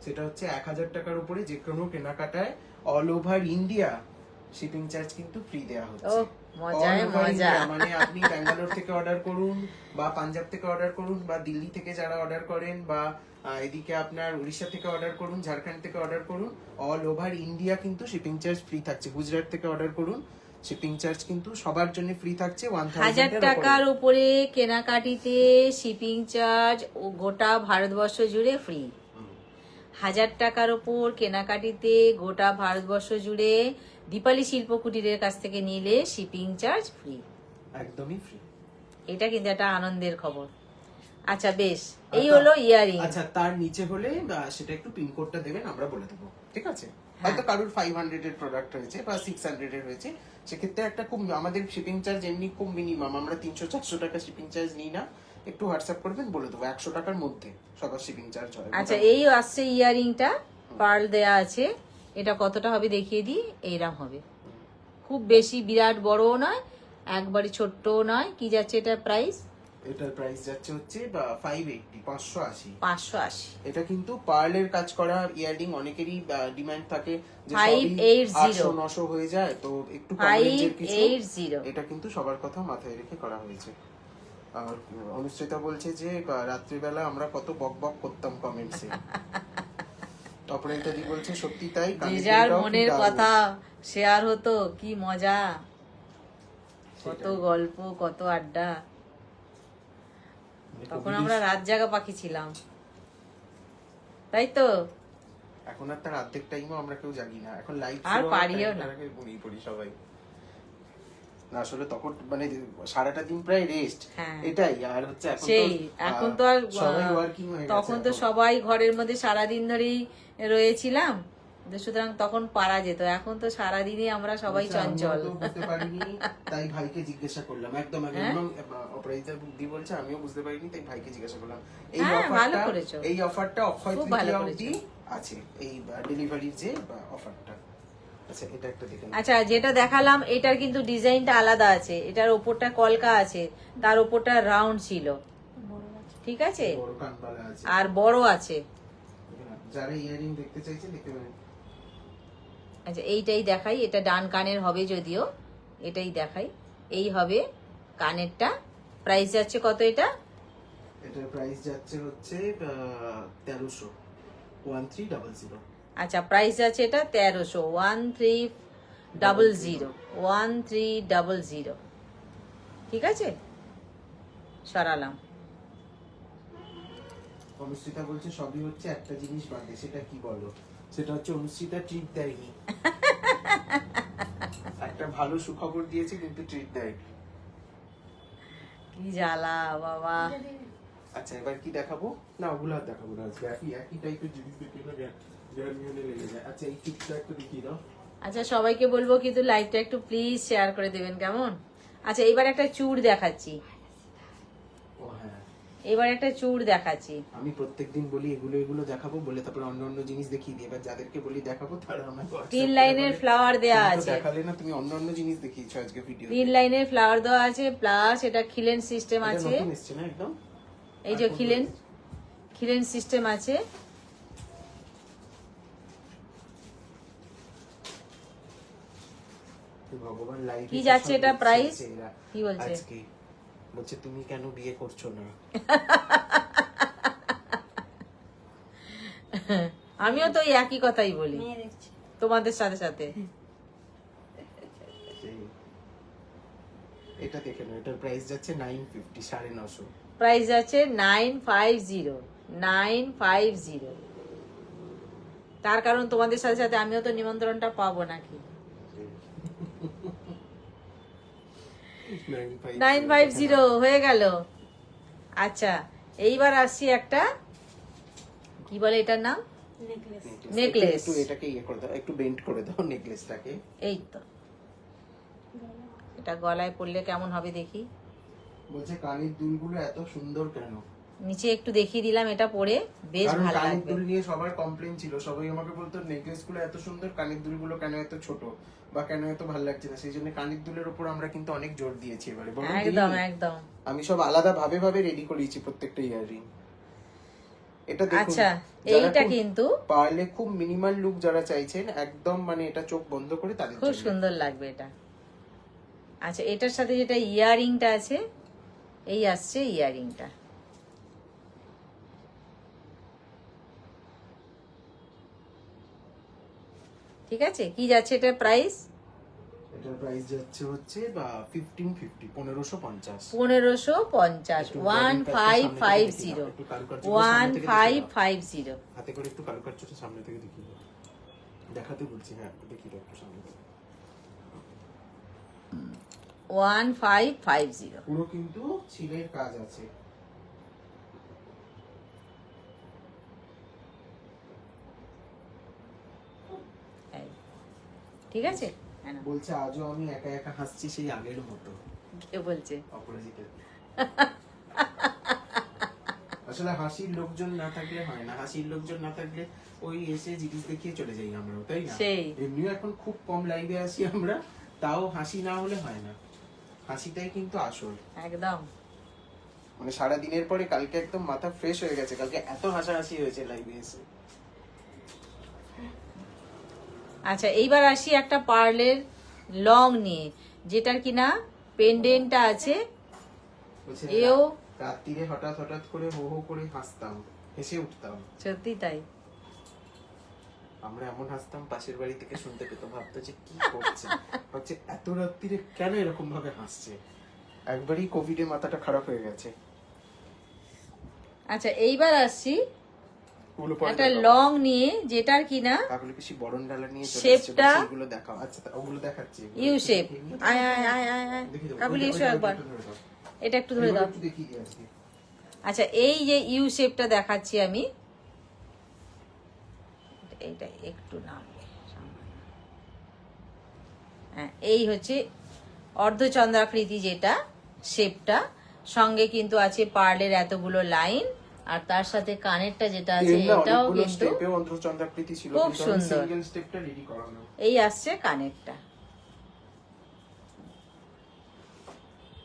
সেটা হচ্ছে 1000 টাকার উপরে যে কোনো কেনাকাটায় all over India shipping charge কিন্তু ফ্রি দেওয়া ও হচ্ছে। মজায় All over মজা। India, মানে আপনি ব্যাঙ্গালোর থেকে অর্ডার করুন, বা পাঞ্জাব থেকে অর্ডার করুন, বা দিল্লি থেকে যারা অর্ডার করেন, বা এদিকে আপনার উড়িষ্যা থেকে অর্ডার করুন, ঝাড়খণ্ড থেকে অর্ডার করুন, অল ওভার ইন্ডিয়া কিন্তু শিপিং চার্জ ফ্রি থাকছে। গুজরাট থেকে অর্ডার করুন, শিপিং চার্জ কিন্তু সবার জন্য ফ্রি থাকছে 1000 1000 টাকার উপরে কেনাকাটিতে শিপিং চার্জ গোটা ভারতবর্ষ জুড়ে ফ্রি। 1000 টাকার ওপর কেনাকাটিতে গোটা ভারতবর্ষ জুড়ে দীপালি শিল্প কুটিরের কাছ থেকে নিলে শিপিং চার্জ ফ্রি। একদমই ফ্রি। এটা কিন্তু একটা আনন্দের খবর। আচ্ছা বেশ, এই হলো ইয়ারিং। আচ্ছা, তার নিচে হলে সেটা একটু পিনকোডটা দেবেন, আমরা বলে দেবো, ঠিক আছে? হয়তো কারোর 500 এর প্রোডাক্ট হয়েছে বা 600 এর হয়েছে, সেক্ষেত্রে একটা খুব, আমাদের শিপিং চার্জ এমনি খুব মিনিমাম, আমরা 300-400 টাকা শিপিং চার্জ নিই না। একটু হোয়াটসঅ্যাপ করবেন, বলে দেবো 100 টাকার মধ্যে সবার শিপিং চার্জ হয়। আচ্ছা, এই আসছে ইয়ারিংটা, পার্ল দেয়া আছে। এটা কতটা হবে দেখিয়ে দিই। এইরকম হবে, খুব বেশি বিরাট বড়ও নয়, একবারে ছোট্টও নয়। কি যাচ্ছে এটা প্রাইস? এটার প্রাইস যাচ্ছে হচ্ছে 580। 580। এটা কিন্তু পার্লের কাজ করা ইয়াররিং, অনেকেরই ডিমান্ড থাকে যে 580 800-900 হয়ে যায়, তো একটু কম রেঞ্জের কিছু। 580 এটা কিন্তু সবার কথা মাথায় রেখে করা হয়েছে। আর অনুষ্ঠিতা বলছে যে রাত্রিবেলা আমরা কত বক বক করতাম কমেন্টসে। অপারেটরই বলছে সত্যি তাই, যে যার মনের কথা শেয়ার হতো, কি মজা, কত গল্প, কত আড্ডা। তখন আমরা রাত জাগা পাখি ছিলাম, তাই তো? এখন আর তার অর্ধেক টাইমও আমরা কেউ জাগি না, এখন লাইভ আর পারিও না, ঘুমিয়ে পড়ি সবাই। না আসলে তখন মানে সারাটা দিন প্রায় রেস্ট, এটাই। আর হচ্ছে এখন তো আর সবাই ওয়ার্কিং হয়ে গেছে, তখন তো সবাই ঘরের মধ্যে সারাদিন ধরেই রয়েছিলাম, তখন তখন পারা যেত। এখন তো সারাদিনই আমরা সবাই চঞ্চল। বুঝতে পারিনি, তাই ভাইকে জিজ্ঞাসা করলাম একদম আগে, এবং অপরাজিতার বুদ্ধি বলছে আমিও বুঝতে পারিনি, তাই ভাইকে জিজ্ঞাসা করলাম। এই অফারটা অক্ষয় তৃতীয়া অবধি আছে, এই ডেলিভারির যে অফারটা। আচ্ছা, এটা একটা দেখে নাও। আচ্ছা, যেটা দেখালাম এটার কিন্তু ডিজাইনটা আলাদা আছে। এটার ওপরটা কলকা আছে, তার ওপরটা রাউন্ড ছিল, ঠিক আছে, বড় কানবালা আছে আর বড় আছে। যারা ইয়ারিং দেখতে চাইছে দেখতে পারেন। আচ্ছা, এইটাই দেখাই। এটা ডান কানের হবে, যদিও এটাই দেখাই। এই হবে কানেরটা। প্রাইস যাচ্ছে কত এটা? এটার প্রাইস যাচ্ছে হচ্ছে 1300। আচ্ছা, প্রাইস আছে এটা 1300। 1300 ঠিক আছে, সরালাম। অনুষ্ঠিতা বলছে সবই হচ্ছে, একটা জিনিস বাদে, সেটা কি বলো? সেটা হচ্ছে অনুষ্ঠিতা ট্রিট দেয়নি। একটা ভালো সুখবর দিয়েছে কিন্তু ট্রিট দেয়নি। কি জ্বালা বাবা। আচ্ছা, এবার কি দেখাবো? না ওগুলো আর দেখাবো না, আজকে একই টাইপের জিনিস দেখি না, লেগে যায়। আচ্ছা, এই ট্রিটটা একটু দেখিয়ে দাও। আচ্ছা, সবাইকে বলবো কিন্তু লাইভটা একটু প্লিজ শেয়ার করে দেবেন, কেমন? আচ্ছা, এবার একটা চূড় দেখাচ্ছি। ও হ্যাঁ, এবার একটা চূড় দেখাচ্ছি। আমি প্রত্যেকদিন বলি এগুলো দেখাবো বলে, তারপর অন্য জিনিস দেখিয়ে দিই। এবার যাদেরকে বলি দেখাবো তারা আমাকে 3 লাইনের ফ্লাওয়ার দেয়া আছে। দেখালে না, তুমি অন্য জিনিস দেখিয়েছো আজকে ভিডিও। 3 লাইনের ফ্লাওয়ার দেওয়া আছে, প্লাস এটা খিলেন সিস্টেম আছে। নতুন এসেছে না একদম, এই যে খিলেন সিস্টেম আছে। ভগবান লাইভ কি যাচ্ছে এটা প্রাইস? কি বলছে? আজকে বলছে তুমি কেন বিয়ে করছো না? আমিও তো এই একই কথাই বলি তোমাদের সাথে সাথে। এটা দেখে নাও, এটার প্রাইস যাচ্ছে 950, 950। প্রাইস যাচ্ছে 950। তার কারণ তোমাদের সাথে সাথে আমিও তো নিমন্ত্রণটা পাবো নাকি। 950 হয়ে গেল। আচ্ছা, এইবার আসছি একটা, কি বলে এটার নাম? নেকলেস। এটাকে ইয়ে করে দাও, একটু বেন্ড করে দাও নেকলেসটাকে। এই তো, এটা গলায় পরলে কেমন হবে দেখি। বলছে কানের দুলগুলো এত সুন্দর কেন? নিচে একটু দেখিয়ে দিলাম, এটা পরে বেশ ভালো লাগবে। কানের দুল নিয়ে সবার কমপ্লেইন ছিল, সবাই আমাকে বলতো নেকলেসগুলো এত সুন্দর, কানের দুলগুলো কেন এত ছোট বা কেন এত ভালো লাগছে না। সেই জন্য কানের দুলের উপর আমরা কিন্তু অনেক জোর দিয়েছি এবারে। একদম আমি সব আলাদা ভাবে রেডি করেছি প্রত্যেকটা ইয়াররিং। এটা দেখুন। আচ্ছা, এইটা কিন্তু পারলে খুব মিনিমাল লুক যারা চাইছেন, একদম মানে এটা চোখ বন্ধ করে তাদের খুব সুন্দর লাগবে এটা। আচ্ছা, এটার সাথে যেটা ইয়াররিংটা আছে, এই আসছে ইয়াররিংটা। ঠিক আছে, কি যাচ্ছে এটা প্রাইস? এটার প্রাইস যাচ্ছে হচ্ছে বা 1550 1550 1550 1550 1550 হাতে করে একটু কারুকার্যটা সামনে থেকে দেখিয়ে দাও। দেখাতে বলছি, হ্যাঁ দেখিয়ে দাও একটু সামনে থেকে। 1550 পুরো কিন্তু ছিলের কাজ আছে। এই, ঠিক আছে? হ্যাঁ না, বলছে আজও আমি একা একা হাসছি সেই আগের মতো। কে বলছে? অপরাজিতা। আসলে হাসির লোকজন না থাকলে হয় না, হাসির লোকজন না থাকলে ওই এসে জিনিস দেখিয়ে চলে যাই আমরা, তাই না? সেই। এমনিও এখন খুব কম লাইভে আসি আমরা, তাও হাসি না হলে হয় না, হাসিটাই কিন্তু আসল। একদম। মানে সারা দিনের পরে কালকে একদম মাথা ফ্রেশ হয়ে গেছে, কালকে এত হাসাহাসি হয়েছে লাইভে এসে। আচ্ছা, এইবার আসি একটা পার্লের লং নিয়ে, যেটার কিনা পেন্ডেন্টটা আছে। বলছে এও রাত্রিরে হঠাৎ হঠাৎ করে হো হো করে হাসতাম, হেসে উঠতাম। সত্যি তাই। আমরা এমন হাসতাম, পাশের বাড়ি থেকে শুনতে পেতো, ভাবতো যে কি করছে, হচ্ছে এত রাত্রিরে কেন এরকম ভাবে হাসছে। একবারই কোভিডে মাথাটা খারাপ হয়ে গেছে। আচ্ছা, এইবার আসছি ওগুলো পরে একটা দেখাও। লং নিয়ে, যেটার কিনা কাকুলি পিসি বরণ ডালা নিয়ে চলে শেপটা এসেছে, ওগুলো দেখাও। আচ্ছা ওগুলো দেখাচ্ছি। You shape. আয় আয় আয় আয় আয়, দেখি দাও, কাকুলি ওইটা এসো একবার, একটু ধরে দাও। এটা একটু ধরে দাও। একটু দেখিয়ে দিই আজকে। আচ্ছা, এই যে ইউ শেপটা দেখাচ্ছি আমি, এইটা একটু নামবে সামনে। হ্যাঁ, এই হচ্ছে অর্ধচন্দ্রাকৃতি যেটা শেপটা, সঙ্গে কিন্তু আছে পার্লের এতগুলো লাইন, আর তার সাথে কানেরটা যেটা আছে এটাও কিন্তু স্টেপে অন্তর্চন্দ্রাকৃতি ছিল, খুব কিন্তু সুন্দর। সিঙ্গেল স্টেপটা রেডি করানো। এই আসছে কানেরটা,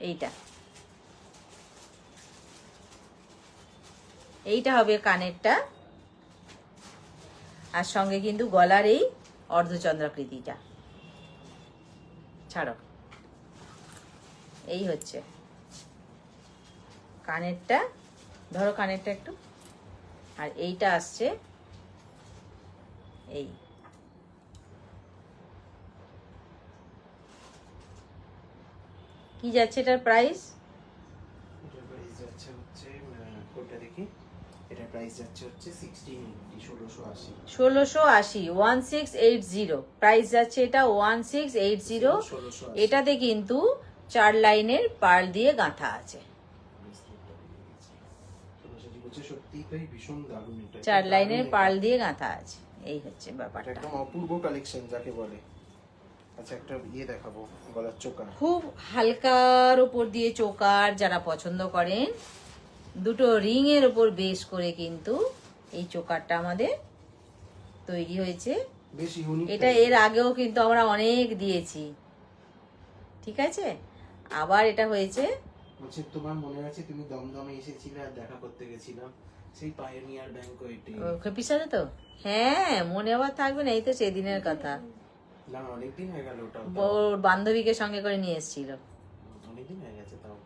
এইটা এইটা হবে কানেরটা, আর সঙ্গে কিন্তু গলার এই অর্ধচন্দ্রাকৃতিটা। ছাড়ো, এই হচ্ছে কানেরটা, ধরো কানেরটা একটু, আর এইটা আসছে এই। কি যাচ্ছে এটার প্রাইস? এটার প্রাইস যাচ্ছে হচ্ছে কোনটা দেখি, এটার প্রাইস যাচ্ছে হচ্ছে 1680 1680 1680 প্রাইস যাচ্ছে এটা 1680। 1680 এটাতে কিন্তু 4 লাইনের পার্ল দিয়ে গাঁথা আছে, সত্যি তাই ভীষণ দারুণ। এটা 4 লাইনের পার্ল দিয়ে গাঁথা আছে, এই হচ্ছে এটা ব্যাপারটা। একদম অপূর্ব কালেকশন যাকে বলে। আচ্ছা একটা ইয়ে দেখাবো, গলার চোকা। খুব হালকার উপর দিয়ে চোকার যারা পছন্দ করেন, দুটো রিং এর উপর বেশ করে কিন্তু এই চোকারটা আমাদের তৈরি হয়েছে। বেশ ইউনিক। এটা এর আগেও কিন্তু আমরা অনেক দিয়েছি, ঠিক আছে? আবার এটা হয়েছে। বলছে তোমার মনে আছে তুমি দমদমে এসেছিলে আর দেখা করতে গেছিলাম, সেই পায়োনিয়ার ব্যাংকোয়েটে। খেপির সাথে তো, হ্যাঁ মনে আবার থাকবে না, এই তো সেদিনের কথা। না অনেকদিন হয়ে গেল, ওটা ওর বান্ধবীকে সঙ্গে করে নিয়ে এসেছিল। অনেকদিন হয়ে গেছে, তাও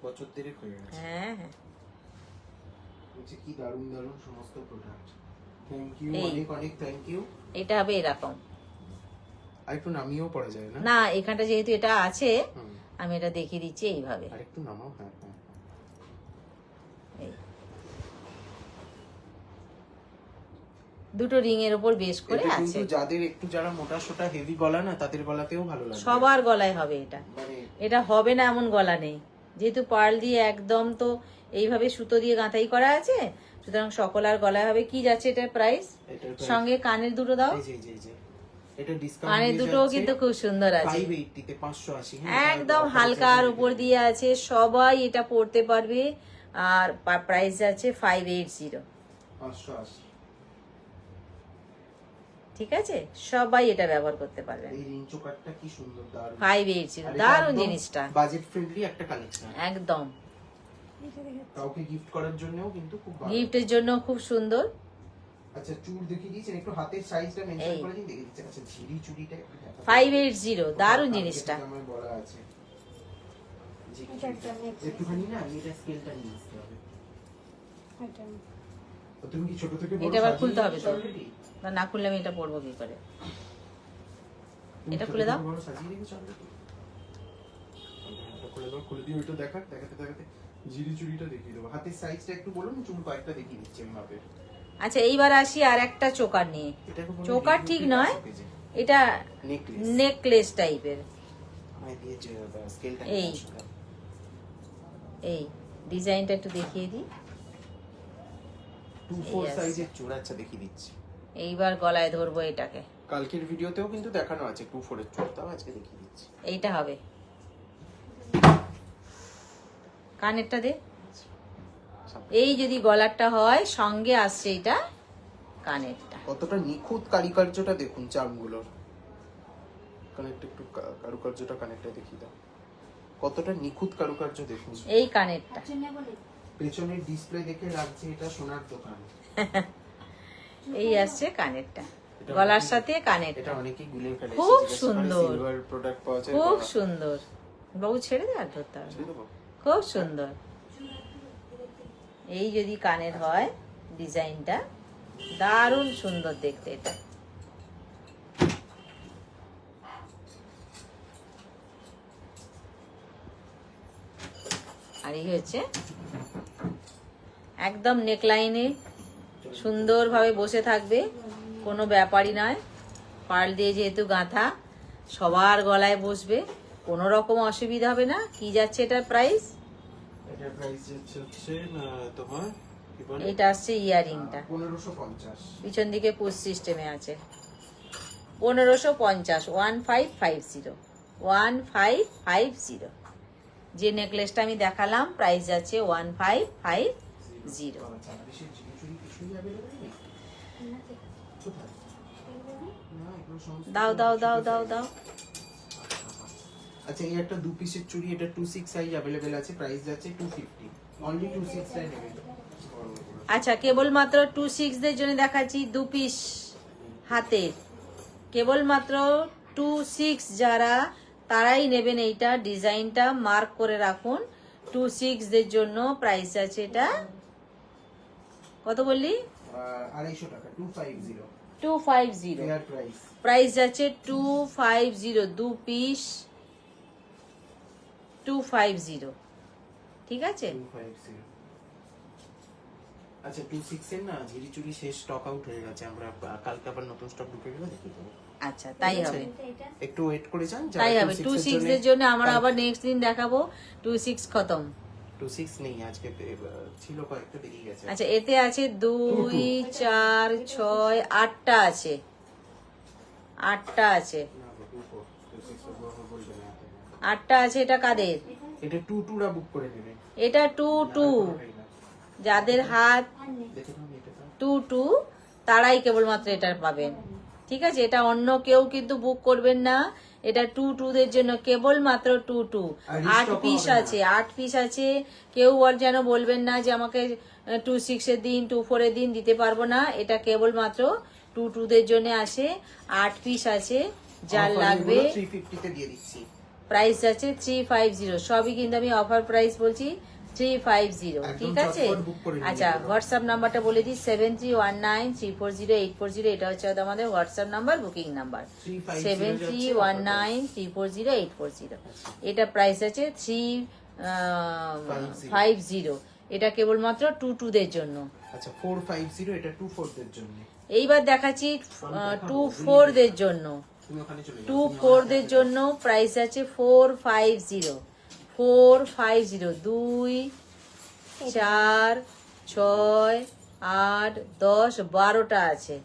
বছর দেড়েক হয়ে গেছে। হ্যাঁ হ্যাঁ, বলছে কি দারুণ দারুণ সমস্ত প্রোডাক্ট। থ্যাংক ইউ, এই। অনেক অনেক থ্যাংক ইউ। এটা হবে এরকম। আর একটু নামিয়েও পড়া যায় না? না, এখানটা যেহেতু এটা আছে, হুম। আমি এটা দেখিয়ে দিচ্ছি এইভাবে। আর একটু নামাও, হ্যাঁ হ্যাঁ। এই দুটো রিং এর উপর বেশ করে এটা আছে। কিন্তু যাদের একটু যারা মোটা সোটা হেভি গলা না, তাদের গলাতেও ভালো লাগবে। সবার গলায় হবে এটা, মানে এটা হবে না এমন গলা নেই, যেহেতু পার্ল দিয়ে একদম তো এইভাবে সুতো দিয়ে গাঁথাই করা আছে, সুতরাং সকলার গলায় হবে। কি যাচ্ছে এটার প্রাইস? এটার price- সঙ্গে কানের দুটো দাও, এই যে এই যে এই যে এটা ডিসকাউন্ট কানের দুটোও কিন্তু খুব সুন্দর আছে, 580 তে 580। একদম হালকার উপর দিয়ে আছে, সবাই এটা পড়তে পারবে। আর প্রাইস যাচ্ছে 580, 580। ঠিক আছে? সবাই এটা ব্যবহার করতে পারবেন। এই রিং চোকারটা কি সুন্দর, দারুণ। 580, দারুণ জিনিসটা, বাজেট ফ্রেন্ডলি একটা কালেকশন, একদম কাউকে গিফট করার জন্যও কিন্তু খুব ভালো। গিফটের জন্য খুব সুন্দর। আচ্ছা চুড় দেখিয়ে দিয়েছেন, একটু হাতের সাইজটা মেনশন এই। করে দিন, দেখিয়ে দিচ্ছেন। আচ্ছা ঝিরি চুড়িটা একটু দেখাও। 580, দারুণ জিনিসটা। আমার বলা আছে জি, এটা একটা necklace। একটুখানি না আমি এটা স্কেলটা নিয়ে আসতে হবে। এটা তো তুমি কি ছোট থেকে বড় এটা আবার সাজিয়ে খুলতে হবে তো। already? না খুললে আমি এটা পরবো কি করে? এটা খুলে দাও। বড় সাজিয়ে রেখেছো আমরা তো। এটা খুলে দাও, খুলে দিও, এটা দেখাতে দেখাতে জিরি চুড়িটা দেখিয়ে দেবো। হাতের সাইজটা একটু বলুন, চুল কয়েকটা দেখিয়ে দিচ্ছি আমি মাপের। আচ্ছা এইবার আসি আর একটা চোকার নিয়ে। এটাকে বলে চোকার ঠিক নয়, এটা নেকলেস টাইপের। এই এই ডিজাইনটা একটু দেখিয়ে দিই। 2-4 সাইজের চূড়া, আচ্ছা দেখিয়ে দিচ্ছি। এইবার গলায় ধরবো এটাকে। কালকের ভিডিওতেও কিন্তু দেখানো আছে 2-4 এর চূড়াটাও, আজকে দেখিয়ে দিচ্ছি। এইটা হবে। কানেরটা দে। এই যদি গলারটা হয় সঙ্গে আসছে এটা কানেরটা। কতটা নিখুঁত কারুকার্যটা দেখুন চামগুলোর। কানেরটা একটু কারুকার্যটা কানেরটা দেখিয়ে দাও, কতটা নিখুঁত কারুকার্য দেখুন। এই কানেরটা পেছনের ডিসপ্লে দেখে লাগছে এটা সোনার দোকান। এই আসছে কানেরটা, গলার সাথে কানেরটা। এটা অনেকেই গুলিয়ে ফেলে। খুব সুন্দর, সিলভার প্রোডাক্ট পাওয়া যায়। খুব সুন্দর। বাবু ছেড়ে দে, আর ধরতে হবে না। খুব সুন্দর। এই যদি কানের হয় ডিজাইনটা দারুণ সুন্দর দেখতে এটা। আর এই হচ্ছে একদম নেকলাইনে সুন্দরভাবে বসে থাকবে, কোনো ব্যাপারই নয়। পার্ল দিয়ে যেহেতু গাঁথা, সবার গলায় বসবে, কোনো রকম অসুবিধা হবে না। কি যাচ্ছে এটার প্রাইস? এটার প্রাইস হচ্ছে তোমার কি বলে, এটা আসছে ইয়ারিংটা 1550। পিছন দিকে পুশ সিস্টেমে আছে। 1550, 1550, 1550। যে নেকলেসটা আমি দেখালাম প্রাইস যাচ্ছে 1550। দাও দাও দাও দাও দাও। আচ্ছা এই একটা 2 পিসের চুড়ি, এটা 26 সাইজ अवेलेबल আছে, প্রাইস যাচ্ছে 250। অনলি 26 টাই নেবেন। আচ্ছা কেবলমাত্র 26 দের জন্য দেখাচ্ছি 2 পিস হাতের। কেবলমাত্র 26 যারা, তারাই নেবেন এইটা। ডিজাইনটা মার্ক করে রাখুন। 26 দের জন্য প্রাইস আছে এটা কত বললি? 250 টাকা, 250। 250 ফেয়ার প্রাইস। প্রাইস যাচ্ছে 250। 2 পিস 250। ঠিক আছে। 250। আচ্ছা 26 এর না ঝিরি চুরি শেষ, স্টক আউট হয়ে গেছে। আমরা কালকে আবার নতুন স্টক ঢুকে গেলে দেখিয়ে দেবো। আচ্ছা তাই হবে, একটু ওয়েট করে যান। তাই হবে। 26 এর জন্য আমরা আবার নেক্সট দিন দেখাবো। 26 খতম। 26 নেই আজকে, ছিল কয়েকটা বেরিয়ে গেছে। আচ্ছা এতে আছে 2 4 6 8টা আছে, 8টা আছে, 8টা আছে। এটা কাদের? এটা 2-2রা বুক করে নেবে। এটা 2-2, যাদের হাত দেখে নাও এটা। 2-2 তারাই কেবলমাত্র এটা পাবেন। ঠিক আছে, এটা অন্য কেউ কিন্তু বুক করবেন না। এটা 2-2 দের জন্য কেবলমাত্র 2-2। 8 পিস আছে, 8 পিস আছে। কেউ যেন বলবেন না যে আমাকে 26 এর দিন 24 এর দিন দিতে পারবো না। এটা কেবলমাত্র 2-2 দের জন্য আসে। 8 পিস আছে, যার লাগবে 350 তে দিয়ে দিচ্ছি। প্রাইস আছে 350। সবই কিন্তু আমি অফার প্রাইস বলছি 350। ঠিক আছে। আচ্ছা হোয়াটসঅ্যাপ নাম্বারটা বলে দিই 7319340840। এটা হচ্ছে আমাদের হোয়াটসঅ্যাপ নাম্বার, বুকিং নাম্বার 7319340840। এটা প্রাইস আছে 350। এটা কেবলমাত্র 2-2 দের জন্য। আচ্ছা 450, এটা 24 দের জন্য। এইবার দেখাচ্ছি 2-4 দের জন্য। 2-4 দের জন্য প্রাইস আছে 450। 450 2 4 6 8 10 12টা আছে,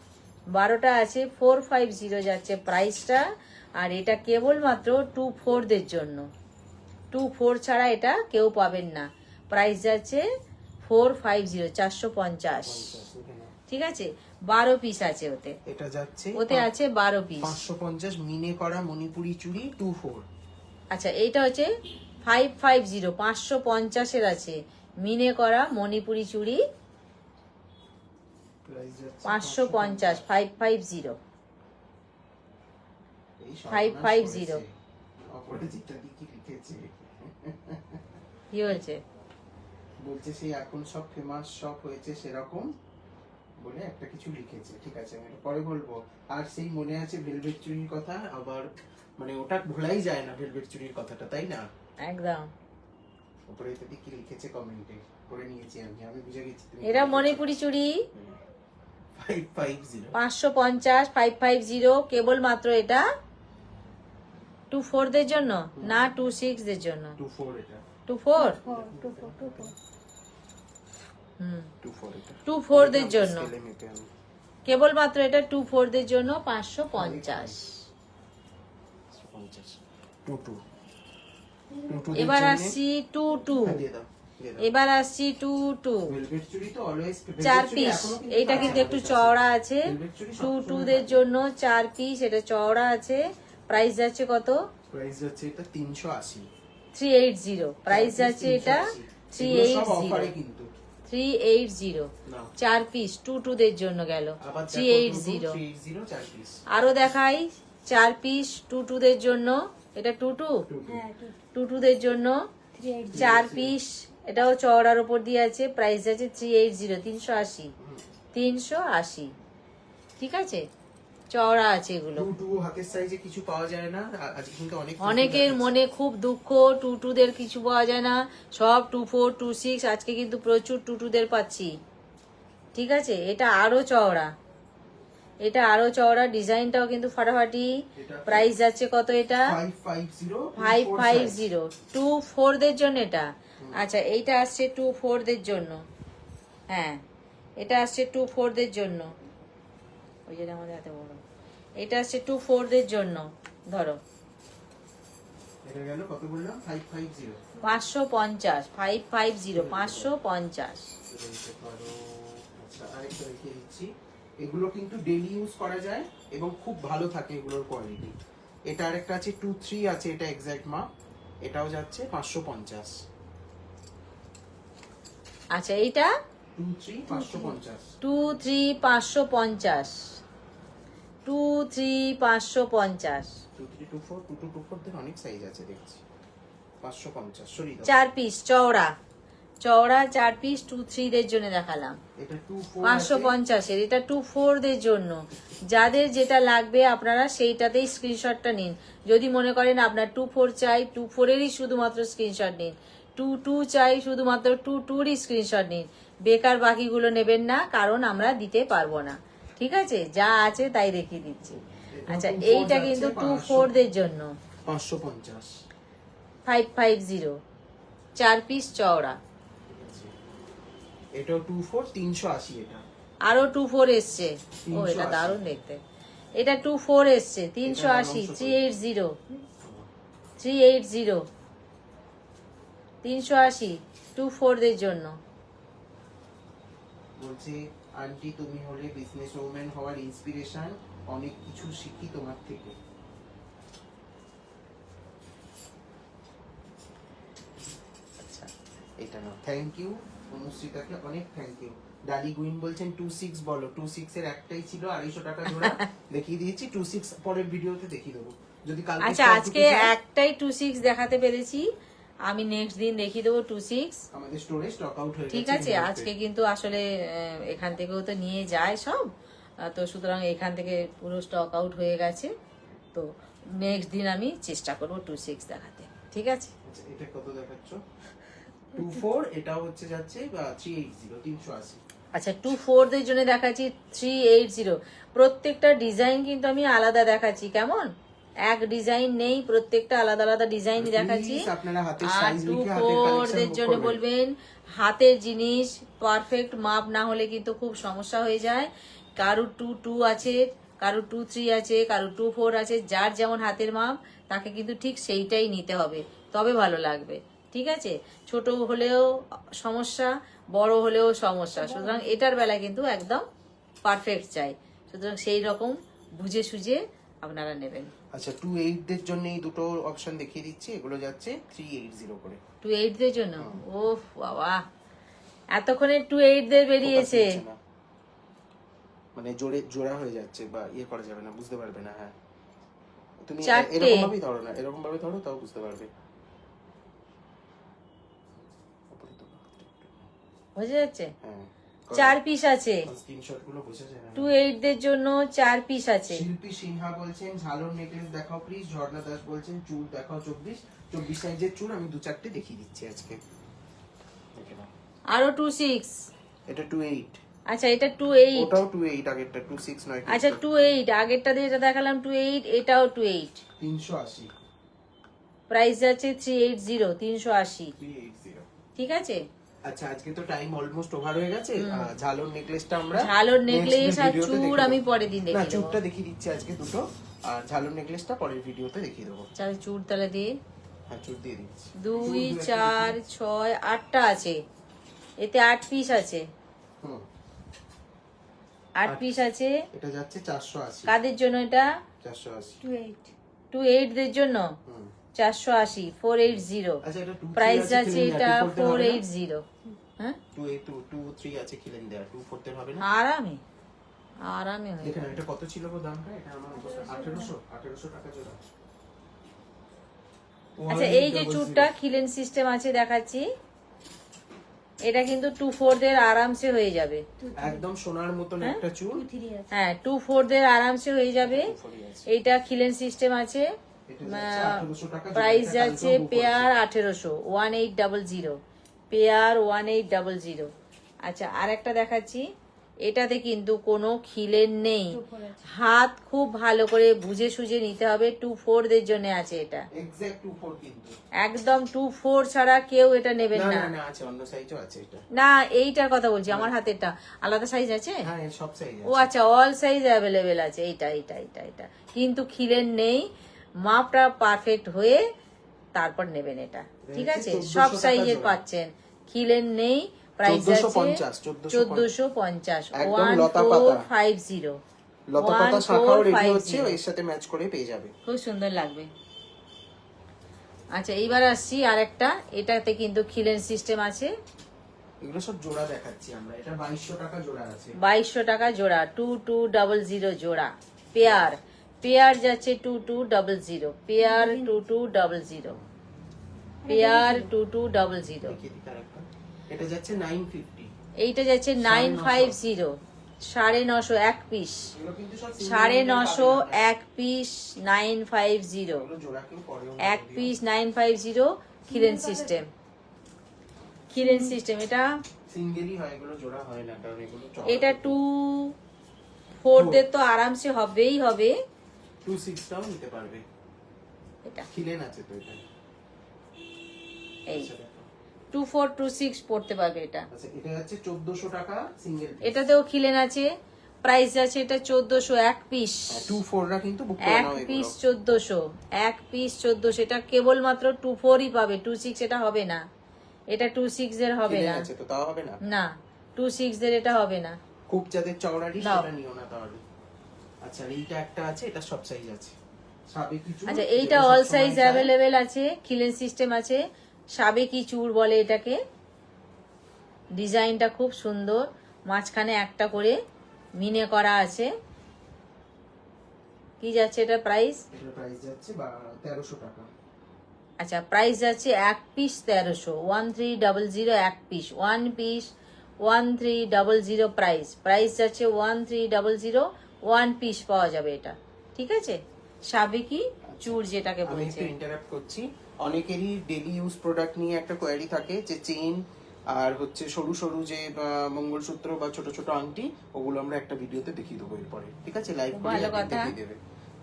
12টা আছে। 450 যাচ্ছে প্রাইসটা। আর এটা কেবলমাত্র 2-4 দের জন্য। 2-4 ছাড়া এটা কেউ পাবেন না। প্রাইস যাচ্ছে 450, 450। ঠিক আছে, 12 পিস আছে ওতে। এটা যাচ্ছে, ওতে আছে 12 পিস। 550 মিনে করা মণিপুরি চুড়ি 2-4। আচ্ছা এইটা হচ্ছে 550, 550 এর আছে মিনে করা মণিপুরি চুড়ি 550, 550, 550। কি হয়েছে? বলছে সেই এখন সব ফেমাস শপ হয়েছে সেরকম বলে একটা কিছু লিখেছে, ঠিক আছে আমি এটা পরে বলবো। আর সেই মনে আছে ভেলভেট চুরির কথা, আবার মানে ওটা ভোলাই যায় না ভেলভেট চুরির কথাটা, তাই না? একদম। উপরে এটা কি লিখেছে কমেন্টে করে নিয়েছি আমি বুঝে গেছি তুমি এরা মণিপুরি চুড়ি 550 550 550 কেবল মাত্র এটা 24 দের জন্য না 26 দের জন্য 24 এটা 24 2 হুম 24 এটা 24 দের জন্য স্কেলে মেপে আমি কেবল মাত্র এটা 24 দের জন্য 550। 50 22 এবার আসছি 22 দিয়ে দাও দিয়ে দাও। এবার আসছি 22 ভেলভেট চুড়ি তো অলওয়েজ 4 পিস, এইটা কিন্তু একটু চওড়া আছে। 22 দের জন্য 4 পিস, এটা চওড়া আছে। প্রাইস যাচ্ছে কত? প্রাইস যাচ্ছে এটা 380, 380। প্রাইস যাচ্ছে এটা 380 অফারে 380 কিন্তু 380। না 4 পিস 22 দের জন্য গেল আবার 380। 380 4 পিস আরো দেখাই 4 পিস 22 দের জন্য, এটা 22 হ্যাঁ 22 দের জন্য 380 4 পিস, এটাও চওড়ার উপর দিয়ে আছে। প্রাইস আছে 380 380 380। ঠিক আছে, চওড়া আছে এগুলো। 22 হাতের সাইজে কিছু পাওয়া যায় না আজকে কিন্তু অনেকের মনে খুব দুঃখ 22 দের কিছু পাওয়া যায় না, সব 24 26। আজকে কিন্তু প্রচুর 22 দের পাচ্ছি। ঠিক আছে, এটা আরো চওড়া, এটা আরো চওড়া, ডিজাইনটাও কিন্তু ফাটাফাটি। প্রাইস যাচ্ছে কত এটা? 550 24 দের জন্য এটা। আচ্ছা এইটা আসছে 24 দের জন্য, হ্যাঁ এটা আসছে 24 দের জন্য, ওই যে আমাদের হাতে বড়, এটা আসছে 24 দের জন্য। ধরো এটা গেল কত বললাম 550 550 550 550। বলতে পারো। আচ্ছা আরেকটা দেখিয়ে দিচ্ছি, এগুলো কিন্তু ডেইলি ইউজ করা যায় এবং খুব ভালো থাকে এগুলোর কোয়ালিটি। এটা আরেকটা আছে 23 আছে, এটা এক্সাক্ট মাপ, এটাও যাচ্ছে 550। আচ্ছা এইটা 23 550 23 550 23 550। 2324 2224 দের অনেক সাইজ আছে দেখছি। 550 সরি দাও। 4 পিস চওড়া চওড়া 4 পিস 23 দের জন্য দেখালাম। এটা 24 550 এর, এটা 24 দের জন্য। যাদের যেটা লাগবে আপনারা সেইটাতেই স্ক্রিনশটটা নিন। যদি মনে করেন আপনার 24 চাই 24 এরই শুধুমাত্র স্ক্রিনশট নিন, 22 চাই শুধুমাত্র 22রই স্ক্রিনশট নিন। বেকার বাকিগুলো নেবেন না, কারণ আমরা দিতে পারবো না। ঠিক আছে, যা আছে তাই দেখিয়ে দিচ্ছি। আচ্ছা এইটা কিন্তু 24 দের জন্য 550। 550 4 পিস চওড়া। এটাও 24 380 এটা। আরো 24 এসছে, ও এটা 380 দারুণ দেখতে। এটা 24 এসছে 380 380 380 380 24 দের জন্য। বলছে আন্টি তুমি হলে বিজনেস ওম্যান হওয়ার ইন্সপিরেশন, অনেক কিছু শিখি তোমার থেকে। আচ্ছা এটা না, থ্যাংক ইউ অনুশ্রিতাকে অনেক থ্যাংক ইউ। ডালি গুইন বলছেন 26 বলো, 26 এর একটাই ছিল 250 টাকা জোড়া দেখিয়ে দিয়েছি, 26 পরের ভিডিওতে দেখিয়ে দেবো যদি কালকে। আচ্ছা আজকে একটাই 26 দেখাতে পেরেছি, আমি নেক্সট দিন দেখিয়ে দেবো 26। আমাদের স্টোরে স্টক আউট হয়ে গেছে। ঠিক আছে, আজকে কিন্তু আসলে এখান থেকেও তো নিয়ে যায় সব, তো সুতরাং এখান থেকে পুরো স্টক আউট হয়ে গেছে। তো নেক্সট দিন আমি চেষ্টা করবো 26 দেখাতে। ঠিক আছে, আচ্ছা এটা কত দেখাচ্ছ? 24 এটা হচ্ছে যাচ্ছে 380 380। আচ্ছা 24 দের জন্য দেখাচ্ছি 380। প্রত্যেকটা ডিজাইন কিন্তু আমি আলাদা দেখাচ্ছি, কেমন? এক ডিজাইন নেই, প্রত্যেকটা আলাদা আলাদা ডিজাইন দেখাচ্ছি। আপনারা হাতের আর সাইজ লিখে হাতের 24 কালেকশন দের জন্য বলবেন হাতের জিনিস পারফেক্ট মাপ না হলে কিন্তু খুব সমস্যা হয়ে যায়। কারুর 22 আছে, কারুর 23 আছে, কারুর 24 আছে, যার যেমন হাতের মাপ তাকে কিন্তু ঠিক সেইটাই নিতে হবে, তবে ভালো লাগবে। ঠিক আছে, ছোট হলেও সমস্যা, বড় হলেও সমস্যা, সুতরাং এটার বেলা কিন্তু একদম পারফেক্ট চাই। সুতরাং সেই রকম বুঝে সুঝে আপনারা নেবেন। আচ্ছা 28 দের জন্য এই দুটো অপশন দেখিয়ে দিচ্ছি, এগুলো যাচ্ছে 380 করে। 28 দের জন্য, ওফ বাবা এতক্ষণে 28 দের বেরিয়েছে। Focus নিচ্ছে না। মানে জোড়া হয়ে যাচ্ছে বা ইয়ে করা যাবে না, বুঝতে পারবে না। হ্যাঁ তুমি চারটে। এরকম ভাবেই ধরো না, এরকম ভাবে ধরো তাও বুঝতে পারবে। বোঝা যাচ্ছে? হ্যাঁ 4 পিস আছে। স্ক্রিনশট গুলো বোঝা যায় না। 28 দের জন্য 4 পিস আছে। শিল্পী সিনহা বলছেন ঝালর নেকলেস দেখাও প্লিজ। ঝর্ণা দাস বলছেন চুড় দেখাও 24 সাইজের চুড় আমি 2-4টে দেখিয়ে দিচ্ছি আজকে। দেখে নাও। আরো 26। এটা 28। আচ্ছা এটা 28। ওটাও 28, আগেরটা 26 নয়। আচ্ছা 28, আগেরটা দিয়ে যেটা দেখালাম 28, এটাও 28। 380। প্রাইস আছে 380, 380। 380। ঠিক আছে। আচ্ছা আজকে তো টাইম অলমোস্ট ওভার হয়ে গেছে। ঝালর নেকলেসটা আমরা ঝালর নেকলেস আর ভিডিওতে চূড় দেখিয়ে আমি দেবো। পরের দিন না দেখিয়ে দেবো। চুড়টা দেখিয়ে দিচ্ছি আজকে দুটো, আর ঝালর নেকলেসটা পরের ভিডিওতে দেখিয়ে দেবো। তাহলে চূড় তাহলে দিয়ে হ্যাঁ চুড় দিয়ে দিচ্ছি। 2, 4, 6, 8টা আছে। এতে 8 পিস আছে। হুম 8 পিস আছে। এটা যাচ্ছে 480। কাদের জন্য এটা? 480। 28 দের জন্য হুম 480, 480। আচ্ছা এটা 2 প্রাইস আছে এটা 480। হ্যাঁ 2 3 আছে কিলেন দেয়া। 2 4 হবে না? আরামে আরামে হয়ে দেখেন যাবে। এটা কত ছিল গো দামটা? এটা আমার অবস্থা 1800 টাকা জোড়া। আচ্ছা এই যে চুড়টা খিলেন সিস্টেম আছে দেখাচ্ছি, এটা কিন্তু 2-4 দের আরামসে হয়ে যাবে। একদম সোনার মতন একটা চুল। হ্যাঁ 2-4 দের আরামসে হয়ে যাবে। এইটা খিলেন সিস্টেম আছে। এটা যাচ্ছে 1800 টাকা জোড়া। প্রাইস এটা যাচ্ছে কালকেও book পেয়ার 1800, 1800 পেয়ার 1800। আচ্ছা আর একটা দেখাচ্ছি, এটাতে কিন্তু কোনো খিলেন নেই। হাত খুব ভালো করে বুঝে সুঝে নিতে হবে। 2-4 দের জন্য আছে এটা। এক্সাক্ট 2 4 কিন্তু। একদম 2-4 ছাড়া কেউ এটা নেবেন না না। না না আছে, অন্য সাইজও আছে এটা। না এইটার কথা বলছি, আমার হাতেরটা আলাদা সাইজ আছে। হ্যাঁ এর সব সাইজ ও আছে। আচ্ছা অল সাইজ অ্যাভেলেবেল আছে। এইটা এইটা এইটা এটা কিন্তু খিলেন নেই। মাপটা পারফেক্ট হয়ে তারপর নেবেন এটা। ঠিক আছে 1400 সব টাকা সাইজের জোড়া। পাচ্ছেন। খিলেন নেই। প্রাইস আছে 1450, একদম লতা পাতা। 1450। লতা পাতা শাখাও রেডি 1450 হচ্ছে, এর সাথে ম্যাচ করে পেয়ে যাবে। খুব সুন্দর লাগবে। আচ্ছা এইবার আসছি আরেকটা, এটাতে কিন্তু খিলেন সিস্টেম আছে। এগুলো সব জোড়া দেখাচ্ছি আমরা। এটা 2200 টাকা জোড়া আছে। 2200 টাকা জোড়া। 2200 জোড়া। পেয়ার পেয়ার যাচ্ছে 2200, পেয়ার 2200, পেয়ার 2200। দেখিয়ে দিই আরেকটা। এটা যাচ্ছে 950। এইটা যাচ্ছে 950, 950 এক পিস। এগুলো কিন্তু সব 950 এক পিস 950, এগুলো জোড়া কেউ পরেও না এক যদিও। পিস 950 খিলেন সিস্টেম। খিলেন সিস্টেম এটা। সিঙ্গেলই হয়, এগুলো জোড়া হয় না কারণ এগুলো চওড়া। এটা 2-4 দের তো আরামসে হবেই হবে। 26 টাও নিতে পারবে। এটা খিলেন আছে তো এটা। এই আচ্ছা দেখো। 2426 পড়তে পারবে এটা। আচ্ছা এটা যাচ্ছে 1400 টাকা সিঙ্গেল। এটাতেও খিলেন আছে। প্রাইস আছে এটা 1400 এক পিস। 24 রা কিন্তু বুক করে এক নাও পিস এগুলো। 1400, এক পিস 1400। এটা কেবলমাত্র 24ই পাবে, 26 এটা হবে না। এটা 26 এর হবে খিলেন না। আছে তো তাও হবে না। না 26 এর এটা হবে না। খুব যাদের চওড়ারি নাও। সেটা নিও না তাহলে। আচ্ছা আর এইটা একটা আছে, এটা সব সাইজ আছে। সাবেকি চুড়। আচ্ছা এইটা যেগুলো অল সবসময় সাইজ চাই। অ্যাভেলেবেল আছে। খিলেন সিস্টেম আছে। সাবেকি চূড় বলে এটাকে। ডিজাইনটা খুব সুন্দর, মাঝখানে একটা করে মিনে করা আছে। কি যাচ্ছে এটা প্রাইস? এটার প্রাইস যাচ্ছে 1300 টাকা। আচ্ছা প্রাইস যাচ্ছে এক পিস 1300, 1300 এক piece. One piece 1300 price. Price যাচ্ছে 1300, ওয়ান পিস পাওয়া যাবে এটা। ঠিক আছে সাবেকি চূড় যেটাকে আমি বলছে। একটু ইন্টারাপ্ট করছি। অনেকেরই ডেইলি ইউজ প্রোডাক্ট নিয়ে একটা কোয়ারি থাকে যে চেইন আর হচ্ছে সরু সরু যে মঙ্গলসূত্র বা ছোট ছোট আংটি, ওগুলো আমরা একটা ভিডিওতে দেখিয়ে দেবো এরপরে। ঠিক আছে লাইভ করে ভালো একদিন কথা। দেখিয়ে দেবে।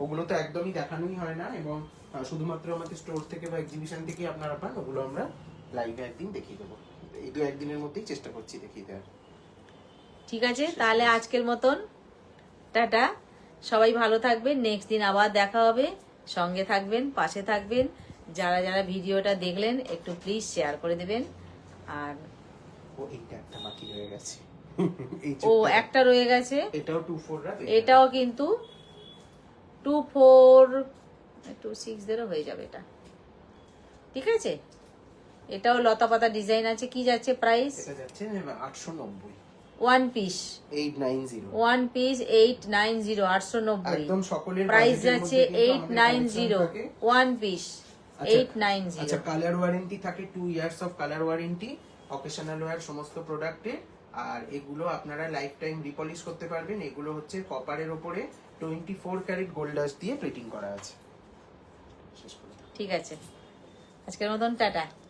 ওগুলো তো একদমই দেখানোই হয় না, এবং শুধুমাত্র আমাদের স্টোর থেকে বা এক্সিবিশন থেকে আপনারা পান। ওগুলো আমরা লাইভে একদিন দেখিয়ে দেবো। এই 2-1 দিনের মধ্যেই চেষ্টা করছি দেখিয়ে দেওয়ার। ঠিক আছে তাহলে আজকের মতন টাটা। সবাই ভালো থাকবেন। নেক্সট দিন আবার দেখা হবে। সঙ্গে থাকবেন, পাশে থাকবেন। যারা যারা ভিডিওটা দেখলেন একটু প্লিজ শেয়ার করে দেবেন। আর ও এইটা একটা বাকি রয়ে গেছে। এই ও চুড়টা একটা রয়ে গেছে। এটাও 24 রা পেয়ে এটাও কিন্তু 2426 হয়ে যাবে এটা। ঠিক আছে এটাও লতা পাতা ডিজাইন আছে। কি যাচ্ছে প্রাইস? এটা যাচ্ছে 890। One piece 890। One piece 890, 890। একদম সকলের প্রাইস বাজেটের যাচ্ছে মধ্যে কিন্তু আমাদের 890, collection থাকে। ওয়ান পিস আচ্ছা, 890। আচ্ছা কালার ওয়ারেন্টি থাকে 2 years of colour warranty occasional wear সমস্ত প্রোডাক্টে। আর এগুলো আপনারা লাইফ টাইম রিপলিশ করতে পারবেন। এগুলো হচ্ছে কপারের ওপরে 24 ক্যারেট গোল্ড ডাস্ট দিয়ে প্লেটিং করা আছে। শেষ করে দাও। ঠিক আছে, আজকের মতন টাটা।